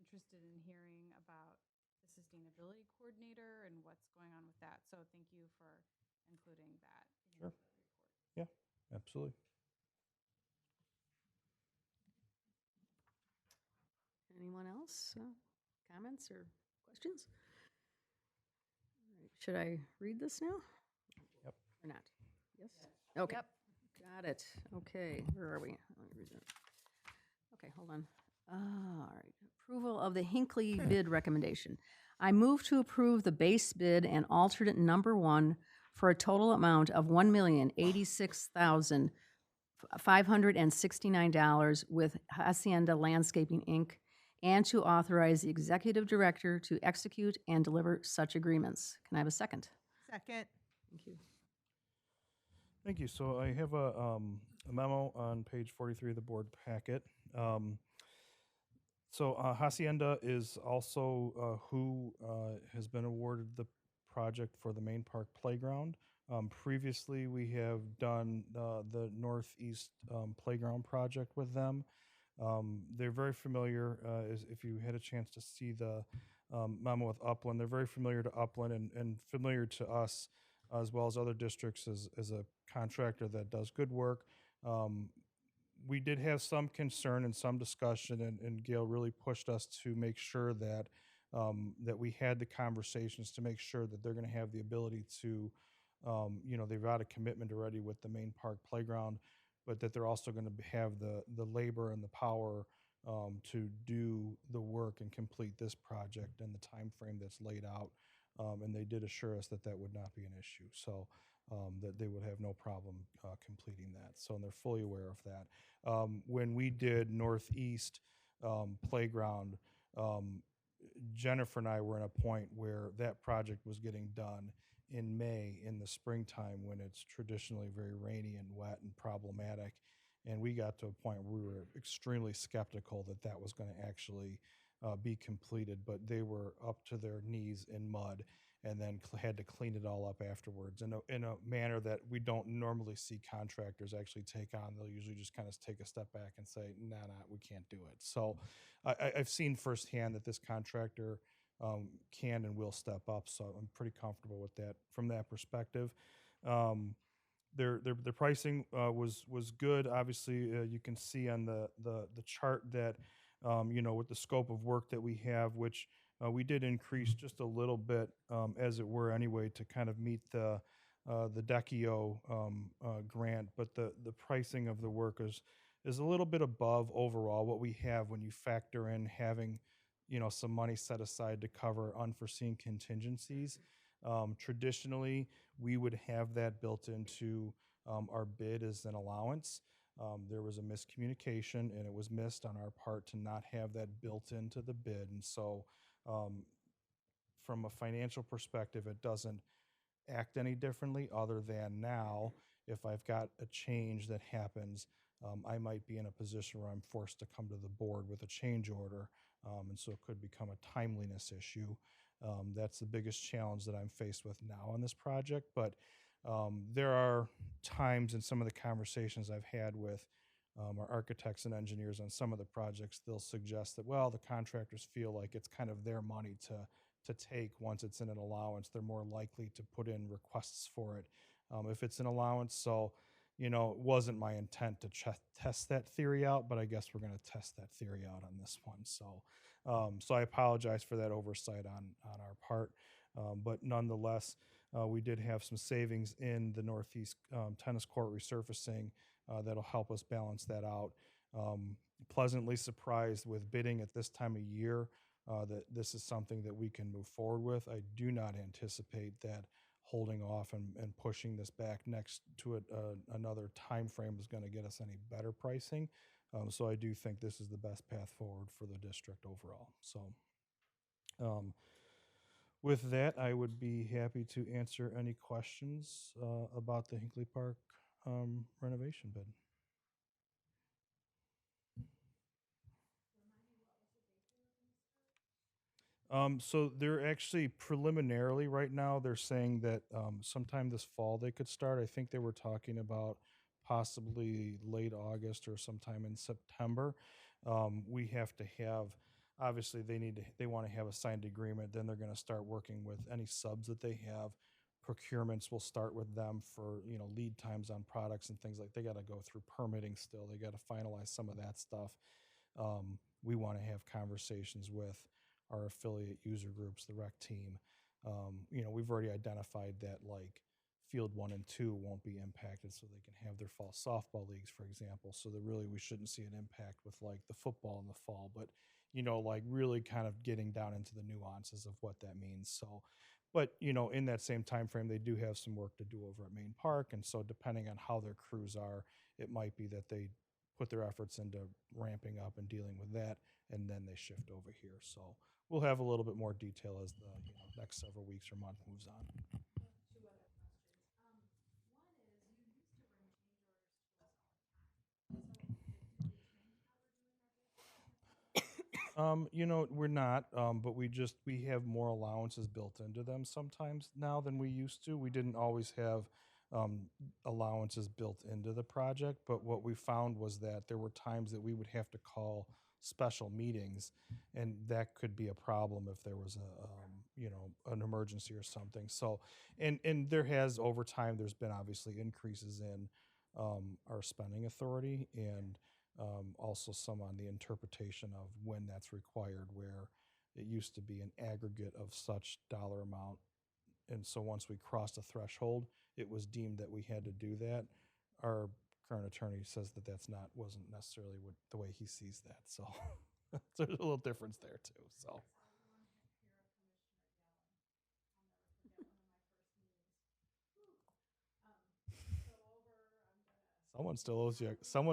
interested in hearing about the sustainability coordinator and what's going on with that. So thank you for including that in Sure. the report. Yeah, absolutely. Anyone else? Comments or questions? All right, should I read this now? Yep. Or not? Yes? Okay. Got it. Okay, where are we? Let me read it. Okay, hold on. All right. Approval of the Hinckley bid recommendation. I move to approve the base bid and alternate number 1 for a total amount of $1,086,569 with Hacienda Landscaping, Inc., and to authorize the executive director to execute and deliver such agreements. Can I have a second? Second. Thank you. Thank you. So I have a memo on page 43 of the board packet. So Hacienda is also who has been awarded the project for the Main Park Playground. Previously, we have done the Northeast Playground project with them. They're very familiar, if you had a chance to see the memo with Upland, they're very familiar to Upland and familiar to us as well as other districts as a contractor that does good work. We did have some concern and some discussion, and Gail really pushed us to make sure that that we had the conversations to make sure that they're going to have the ability to, they've got a commitment already with the Main Park Playground, but that they're also going to have the labor and the power to do the work and complete this project in the time frame that's laid out. And they did assure us that that would not be an issue. So that they would have no problem completing that. So they're fully aware of that. When we did Northeast Playground, Jennifer and I were in a point where that project was getting done in May in the springtime when it's traditionally very rainy and wet and problematic. And we got to a point where we were extremely skeptical that that was going to actually be completed, but they were up to their knees in mud and then had to clean it all up afterwards in a manner that we don't normally see contractors actually take on. They'll usually just kind of take a step back and say, nah, we can't do it. So I've seen firsthand that this contractor can and will step up. So I'm pretty comfortable with that from that perspective. Their pricing was good. Obviously, you can see on the chart that with the scope of work that we have, which we did increase just a little bit, as it were, anyway, to kind of meet the DECIO grant. But the pricing of the work is a little bit above overall what we have when you factor in having some money set aside to cover unforeseen contingencies. Traditionally, we would have that built into our bid as an allowance. There was a miscommunication, and it was missed on our part to not have that built into the bid. And so from a financial perspective, it doesn't act any differently other than now, if I've got a change that happens, I might be in a position where I'm forced to come to the board with a change order. And so it could become a timeliness issue. That's the biggest challenge that I'm faced with now on this project. But there are times in some of the conversations I've had with our architects and engineers on some of the projects, they'll suggest that, well, the contractors feel like it's kind of their money to take once it's in an allowance. They're more likely to put in requests for it if it's an allowance. So, it wasn't my intent to test that theory out, but I guess we're going to test that theory out on this one. So, so I apologize for that oversight on our part. But nonetheless, we did have some savings in the Northeast tennis court resurfacing that'll help us balance that out. Pleasantly surprised with bidding at this time of year that this is something that we can move forward with. I do not anticipate that holding off and pushing this back next to another time frame is going to get us any better pricing. So I do think this is the best path forward for the district overall. So with that, I would be happy to answer any questions about the Hinckley Park renovation bid. So they're actually preliminarily right now, they're saying that sometime this fall they could start. I think they were talking about possibly late August or sometime in September. We have to have, obviously they want to have a signed agreement. Then they're going to start working with any subs that they have. Procurements will start with them for, lead times on products and things like. They got to go through permitting still. They got to finalize some of that stuff. We want to have conversations with our affiliate user groups, the rec team. We've already identified that like field 1 and 2 won't be impacted, so they can have their fall softball leagues, for example. So that really we shouldn't see an impact with like the football in the fall, but like really kind of getting down into the nuances of what that means. So, but in that same time frame, they do have some work to do over at Main Park, and so depending on how their crews are, it might be that they put their efforts into ramping up and dealing with that, and then they shift over here. So we'll have a little bit more detail as the next several weeks or month moves on. We're not, but we have more allowances built into them sometimes now than we used to. We didn't always have allowances built into the project, but what we found was that there were times that we would have to call special meetings, and that could be a problem if there was an emergency or something. So, and there has over time, there's been obviously increases in our spending authority and also some on the interpretation of when that's required, where it used to be an aggregate of such dollar amount. And so once we crossed a threshold, it was deemed that we had to do that. Our current attorney says that wasn't necessarily the way he sees that. So there's a little difference there too. So. Someone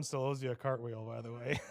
still owes you a cartwheel, by the way.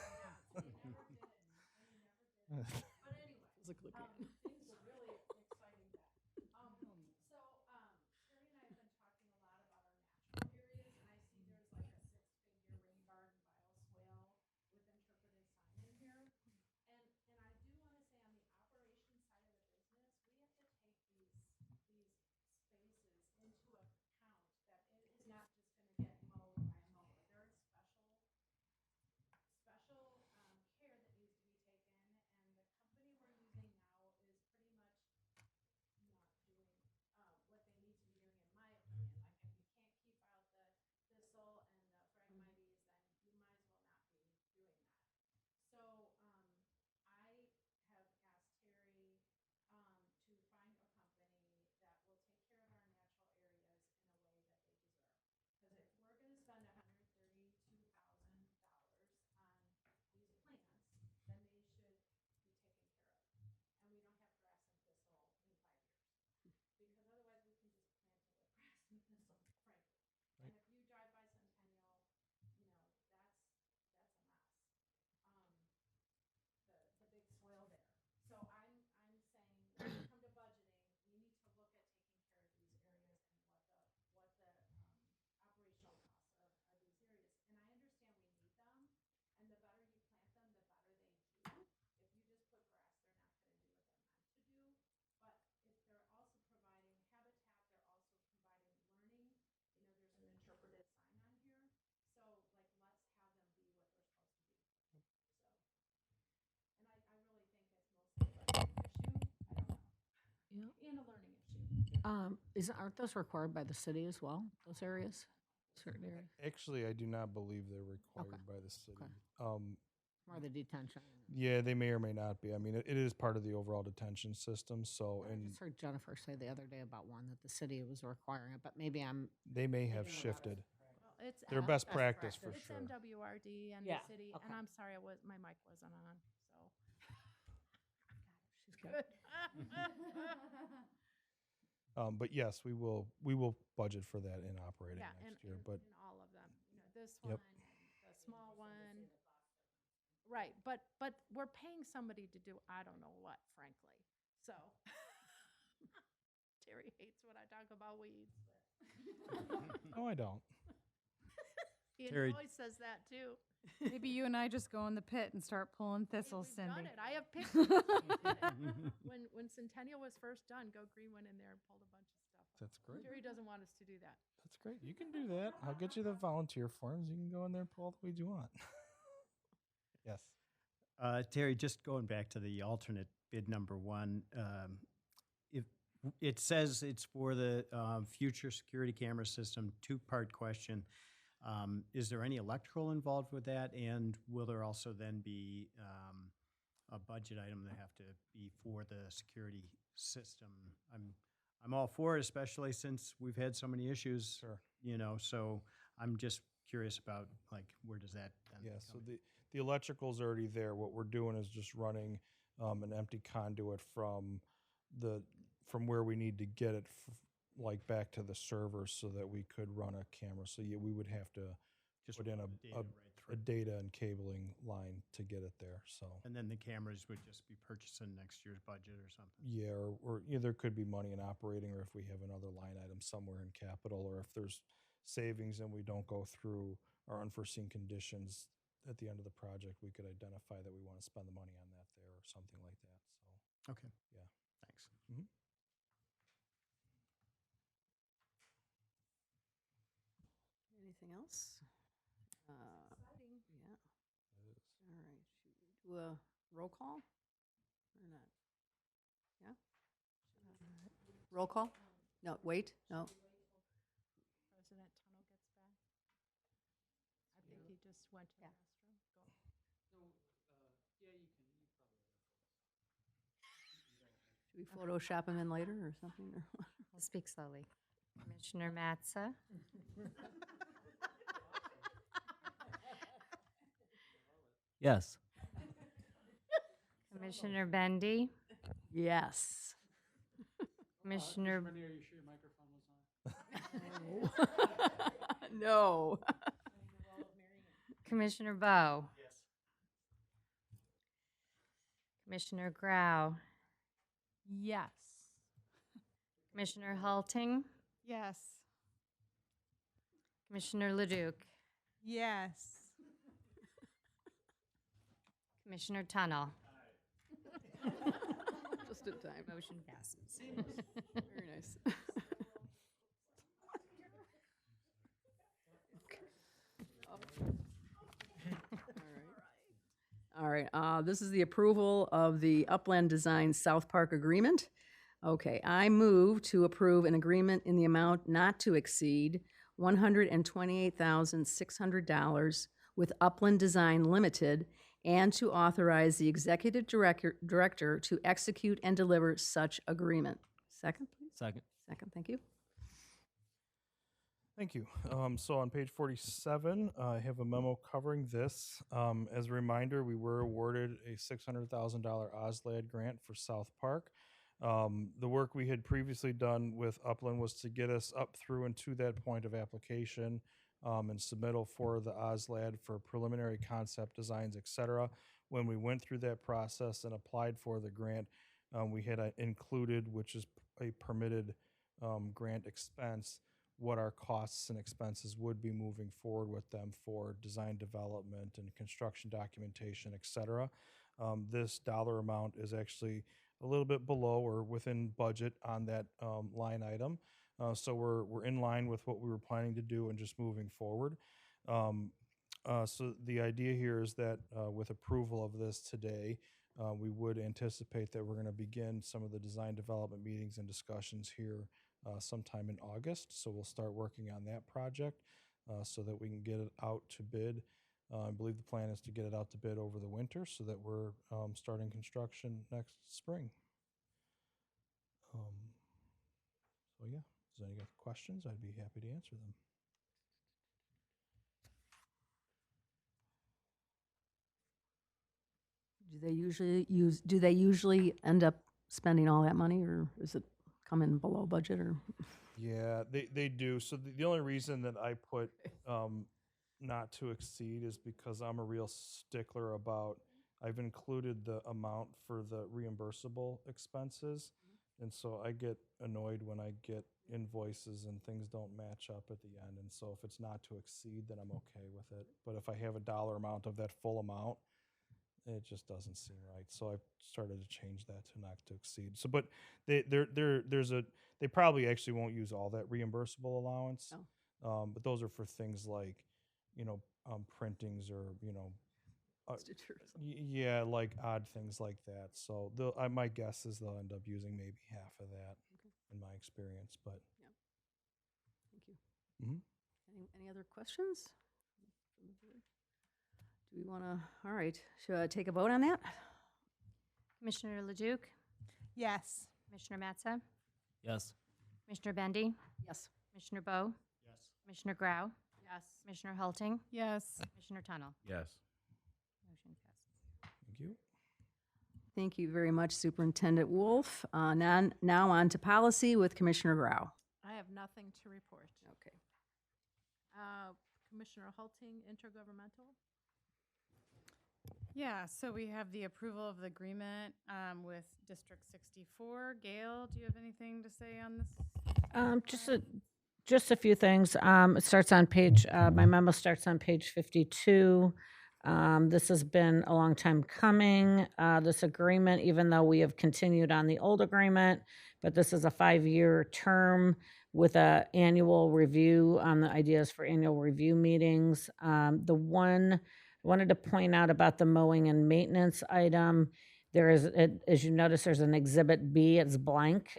Aren't those required by the city as well, those areas? Certain areas? Actually, I do not believe they're required by the city. Or the detention? Yeah, they may or may not be. I mean, it is part of the overall detention system, so, I and just heard Jennifer say the other day about one that the city was requiring it, but maybe I'm. they may have shifted. It's Their best practice for It's sure. MWRD and Yeah, the city, and okay. I'm sorry, my mic wasn't on, so. She's good. But yes, we will budget for that in operating Yeah, next year, but in all of them, this Yep. one, the small one. Right, but we're paying somebody to do I don't know what, frankly, so. Terry hates when I talk about weeds. no, I don't. He Terry- always says that too. Maybe you and I just go in the pit and start pulling thistles, We've done Cindy. it. I have pictures. When Centennial was first done, Go Green went in there and pulled a bunch of stuff up. That's great. Terry doesn't want us to do that. That's great. You can do that. I'll get you the volunteer forms. You can go in there and pull all the weeds you want. Yes. Terry, just going back to the alternate bid number one, if it says it's for the future security camera system, two-part question. Is there any electrical involved with that? And will there also then be a budget item that have to be for the security system? I'm all for it, especially since we've had so many issues. Sure. You know, so I'm just curious about like where does that? then Yeah, so come in? the electrical's already there. What we're doing is just running an empty conduit from where we need to get it like back to the server so that we could run a camera. So yeah, we would have to Just put in run the data right a through. data and cabling line to get it there. So And then the cameras would just be purchased in next year's budget or something? yeah, or there could be money in operating, or if we have another line item somewhere in capital, or if there's savings and we don't go through our unforeseen conditions at the end of the project, we could identify that we want to spend the money on that there or something like that. So Okay. yeah. Thanks. Anything else? Yeah. It is. All right. Should we do a roll call or not? Yeah? Roll call? No, wait, no. President Tunnel gets back. I think he just went to the restroom. Should we Photoshop him in later or something? Or what? We'll speak slowly. Commissioner Matza, Yes. Commissioner Bendy, Yes. Commissioner No. Commissioner Bowe. Commissioner Grau, Yes. Commissioner Halting, Yes. Commissioner Leduc, Yes. Commissioner Tunnel. Just in time. Motion passes. Very nice. All right, this is the approval of the Upland Design South Park Agreement. Okay, I move to approve an agreement in the amount not to exceed $128,600 with Upland Design Limited and to authorize the executive director to execute and deliver such agreement. Second, please? Second. Second, thank you. Thank you. So on page 47, I have a memo covering this. As a reminder, we were awarded a $600,000 OSLAD grant for South Park. The work we had previously done with Upland was to get us up through and to that point of application and submittal for the OSLAD for preliminary concept designs, et cetera. When we went through that process and applied for the grant, we had included, which is a permitted grant expense, what our costs and expenses would be moving forward with them for design development and construction documentation, et cetera. This dollar amount is actually a little bit below or within budget on that line item. So we're in line with what we were planning to do and just moving forward. So the idea here is that with approval of this today, we would anticipate that we're going to begin some of the design development meetings and discussions here sometime in August. So we'll start working on that project so that we can get it out to bid. I believe the plan is to get it out to bid over the winter so that we're starting construction next spring. So yeah, if there's any questions, I'd be happy to answer them. Do they usually end up spending all that money, or is it coming below budget, or? Yeah, they do. So the only reason that I put not to exceed is because I'm a real stickler about, I've included the amount for the reimbursable expenses. And so I get annoyed when I get invoices and things don't match up at the end. And so if it's not to exceed, then I'm okay with it. But if I have a dollar amount of that full amount, it just doesn't seem right. So I've started to change that to not to exceed. So, but they probably actually won't use all that reimbursable allowance. But those are for things like, printings or, yeah, like odd things like that. So my guess is they'll end up using maybe half of that in my experience, but. Thank you. Any other questions? Do we want to, all right, should I take a vote on that? Commissioner Leduc, Yes. Commissioner Matza, Yes. Commissioner Bendy, Yes. Commissioner Bowe, Yes. Commissioner Grau, Yes. Commissioner Halting, Yes. Commissioner Tunnel. Yes. Motion passes. Thank you. Thank you very much, Superintendent Wolf. Now on to policy with Commissioner Grau. I have nothing to report. Okay. Commissioner Halting, intergovernmental. Yeah, so we have the approval of the agreement with District 64. Gail, do you have anything to say on this? Just a few things. It starts on page, my memo starts on page 52. This has been a long time coming, this agreement, even though we have continued on the old agreement, but this is a 5-year term with a annual review on the ideas for annual review meetings. The one I wanted to point out about the mowing and maintenance item, there is, as you notice, there's an Exhibit B, it's blank.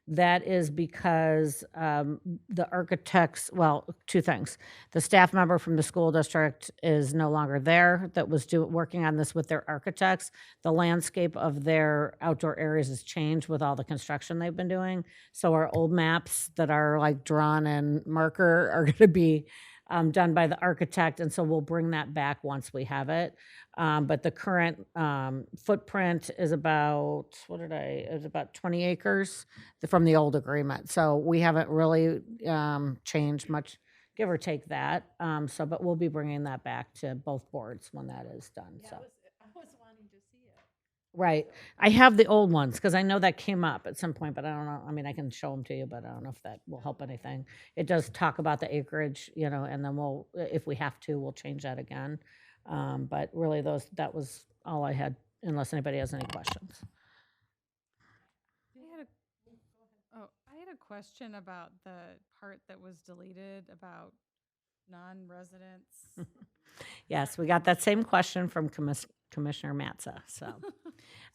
That is because the architects, well, two things. The staff member from the school district is no longer there that was working on this with their architects. The landscape of their outdoor areas has changed with all the construction they've been doing. So our old maps that are like drawn in marker are going to be done by the architect, and so we'll bring that back once we have it. But the current footprint is about, it's about 20 acres from the old agreement. So we haven't really changed much, give or take that. But we'll be bringing that back to both boards when that is done, so. I was wanting to see it. Right. I have the old ones because I know that came up at some point, but I don't know. I mean, I can show them to you, but I don't know if that will help anything. It does talk about the acreage, and then we'll, if we have to, we'll change that again. But really that was all I had, unless anybody has any questions. I had a question about the part that was deleted about non-residents. Yes, we got that same question from Commissioner Matza, so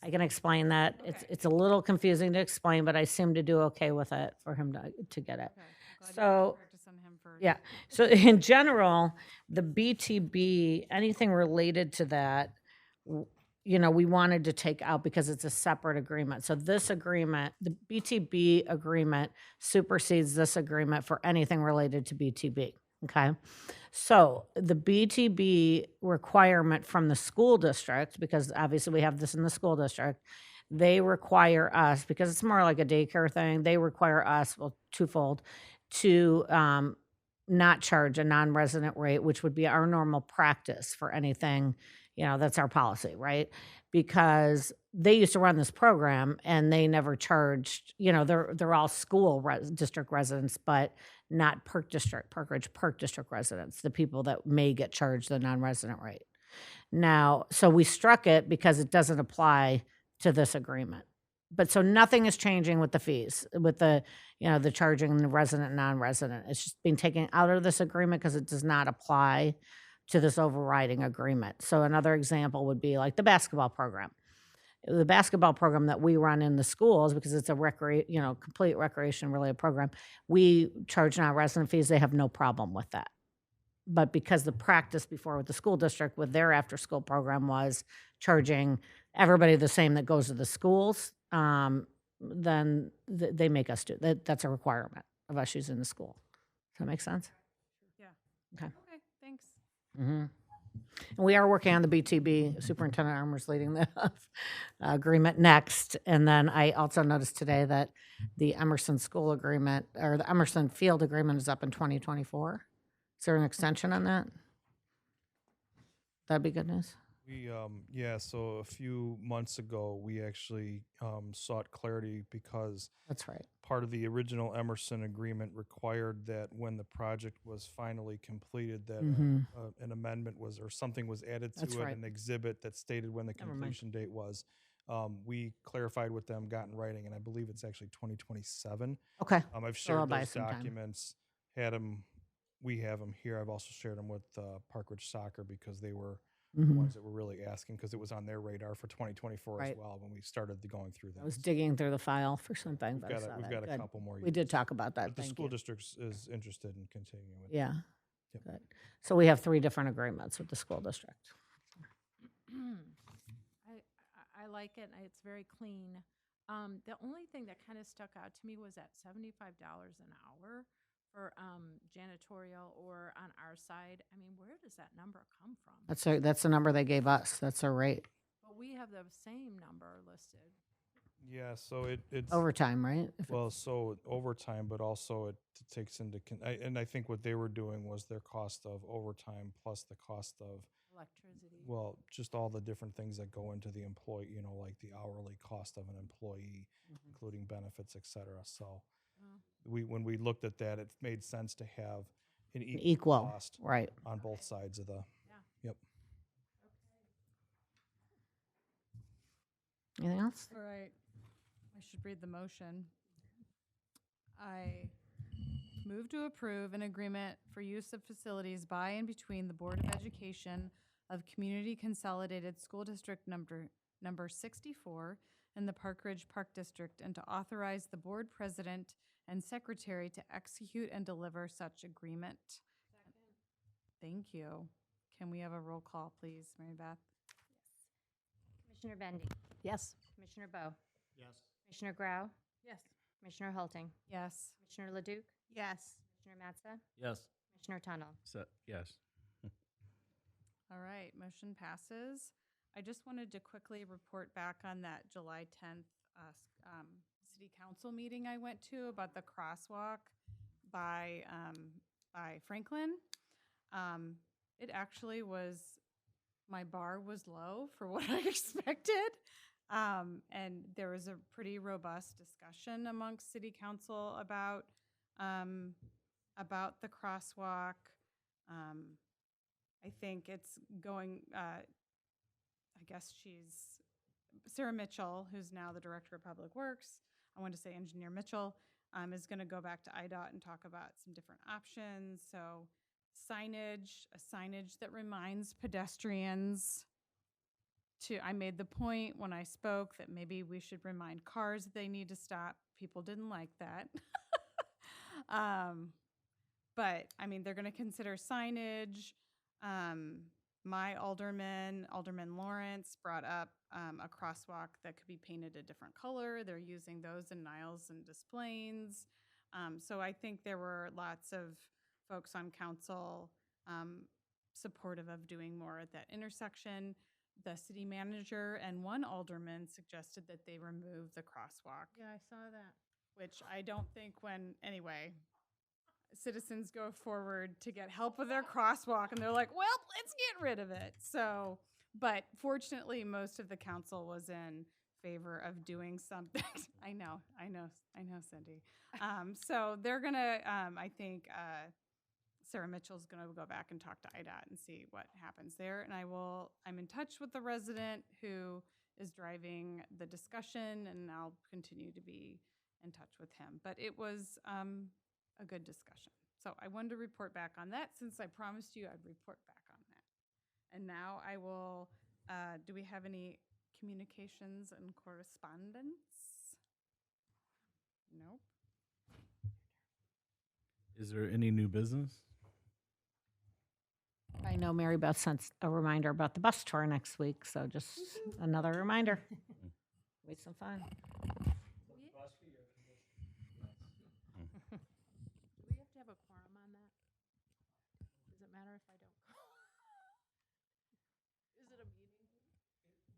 I can explain that. Okay. It's a little confusing to explain, but I seem to do okay with it for him to get it. Okay, glad you So, practiced on him for- yeah, so in general, the BTB, anything related to that, we wanted to take out because it's a separate agreement. So this agreement, the BTB agreement supersedes this agreement for anything related to BTB, okay? So the BTB requirement from the school district, because obviously we have this in the school district, they require us, because it's more like a daycare thing, they require us, well, twofold, to not charge a non-resident rate, which would be our normal practice for anything, that's our policy, right? Because they used to run this program and they never charged, they're all school district residents, but not Park District residents, the people that may get charged the non-resident rate. Now, so we struck it because it doesn't apply to this agreement. But so nothing is changing with the fees, with the charging the resident, non-resident. It's just being taken out of this agreement because it does not apply to this overriding agreement. So another example would be like the basketball program. the basketball program that we run in the schools, because it's a complete recreation related program, we charge non-resident fees. They have no problem with that. But because the practice before with the school district with their after-school program was charging everybody the same that goes to the schools, then they make us do that. That's a requirement of us using the school. Does that make sense? Yeah. Okay. Okay, thanks. Mm-hmm. And we are working on the BTB. Superintendent Armour's leading the agreement next. And then I also noticed today that the Emerson School agreement, or the Emerson Field agreement, is up in 2024. Is there an extension on that? That'd be good news. We, so a few months ago, we actually sought clarity because That's right. part of the original Emerson agreement required that when the project was finally completed, that Mhm. an amendment was, or something was added to That's it, right. an exhibit that stated when the Never mind. completion date was. We clarified with them, got in writing, and I believe it's actually 2027. Okay. I've So I'll shared buy those some time. documents, had them, we have them here. I've also shared them with Park Ridge Soccer because they were the Mhm. ones that were really asking, because it was on their radar for 2024 Right. as well when we started going through that. I was digging through the file for something, We've but I got, saw we've that. got a Good. couple more. We did years. talk about that. But the Thank school you. district is interested in continuing with. Yeah. Yep. Good. So we have 3 different agreements with the school district. I like it. It's very clean. The only thing that kind of stuck out to me was that $75 an hour for janitorial or on our side. I mean, where does that number come from? That's the number they gave us. That's our rate. But we have the same number listed. Yeah, so it's Overtime, right? If well, so overtime, but also it takes into and I think what they were doing was their cost of overtime plus the cost of Electricity. well, just all the different things that go into the employee, like the hourly cost of an employee, including benefits, et cetera. So when we looked at that, it made sense to have an Equal, cost right. on both sides of the. Yep. Anything else? All right. I should read the motion. I move to approve an agreement for use of facilities by and between the Board of Education of Community Consolidated School District number 64 and the Park Ridge Park District, and to authorize the board president and secretary to execute and deliver such agreement. Thank you. Can we have a roll call, please, Mary Beth? Commissioner Bendy. Yes. Commissioner Bowe. Yes. Commissioner Grau. Yes. Commissioner Hulting. Yes. Commissioner Leduc. Yes. Commissioner Matza. Yes. Commissioner Tunnel. So, yes. All right, motion passes. I just wanted to quickly report back on that July 10th city council meeting I went to about the crosswalk by Franklin. It actually was, my bar was low for what I expected. And there was a pretty robust discussion amongst city council about the crosswalk. I think it's going, I guess she's, Sarah Mitchell, who's now the Director of Public Works, I want to say Engineer Mitchell, is going to go back to IDOT and talk about some different options. So signage that reminds pedestrians I made the point when I spoke that maybe we should remind cars that they need to stop. People didn't like that. But I mean, they're going to consider signage. My Alderman Lawrence, brought up a crosswalk that could be painted a different color. They're using those in Niles and Des Plaines. So I think there were lots of folks on council supportive of doing more at that intersection. The city manager and one alderman suggested that they remove the crosswalk. Yeah, I saw that. Which I don't think anyway, citizens go forward to get help with their crosswalk and they're like, well, let's get rid of it. So, but fortunately, most of the council was in favor of doing something. I know, Cindy. So they're gonna, I think, Sarah Mitchell's going to go back and talk to IDOT and see what happens there. And I'm in touch with the resident who is driving the discussion, and I'll continue to be in touch with him. But it was a good discussion. So I wanted to report back on that since I promised you I'd report back on that. And now I will, do we have any communications and correspondence? Nope. Is there any new business? I know Mary Beth sent a reminder about the bus tour next week, so just another reminder. Be some fun. Do we have to have a quorum on that? Does it matter if I don't go? Is it a meeting?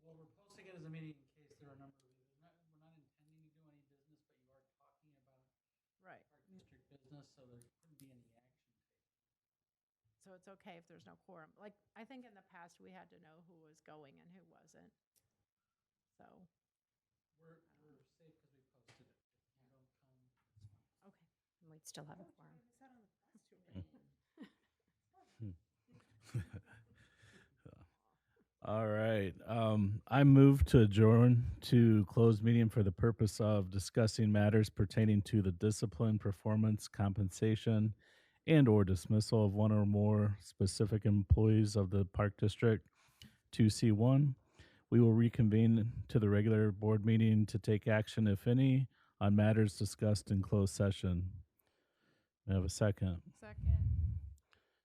Well, we're posting it as a meeting in case there are a number of you. We're not intending to do any business, but you are talking about Right. Park District business, so there couldn't be any action taken. So it's okay if there's no quorum. Like, I think in the past, we had to know who was going and who wasn't. So, We're safe because we posted it. If you don't come, it's fine. okay. And we'd still have a quorum. All right. I move to adjourn to closed meeting for the purpose of discussing matters pertaining to the discipline, performance, compensation, and or dismissal of one or more specific employees of the Park District 2C1. We will reconvene to the regular board meeting to take action, if any, on matters discussed in closed session. May I have a second? Second.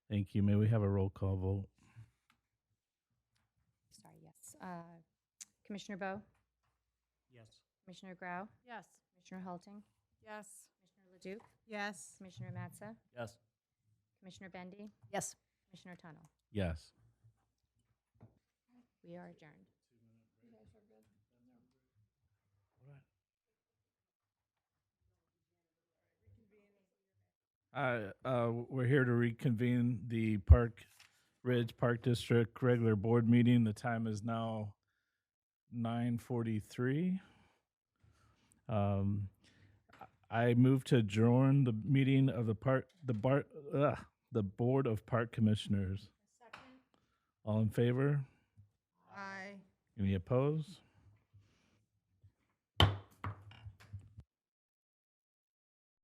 Thank you. May we have a roll call vote? Sorry, yes. Commissioner Bowe? Yes. Commissioner Grau? Yes. Commissioner Halting? Yes. Commissioner Leduc? Yes. Commissioner Matza? Yes. Commissioner Bendy? Yes. Commissioner Tunnel? Yes. We are adjourned. We're here to reconvene the Park Ridge Park District regular board meeting. The time is now 9:43. I move to adjourn the meeting of the Board of Park Commissioners. Second. All in favor? Aye. Any opposed?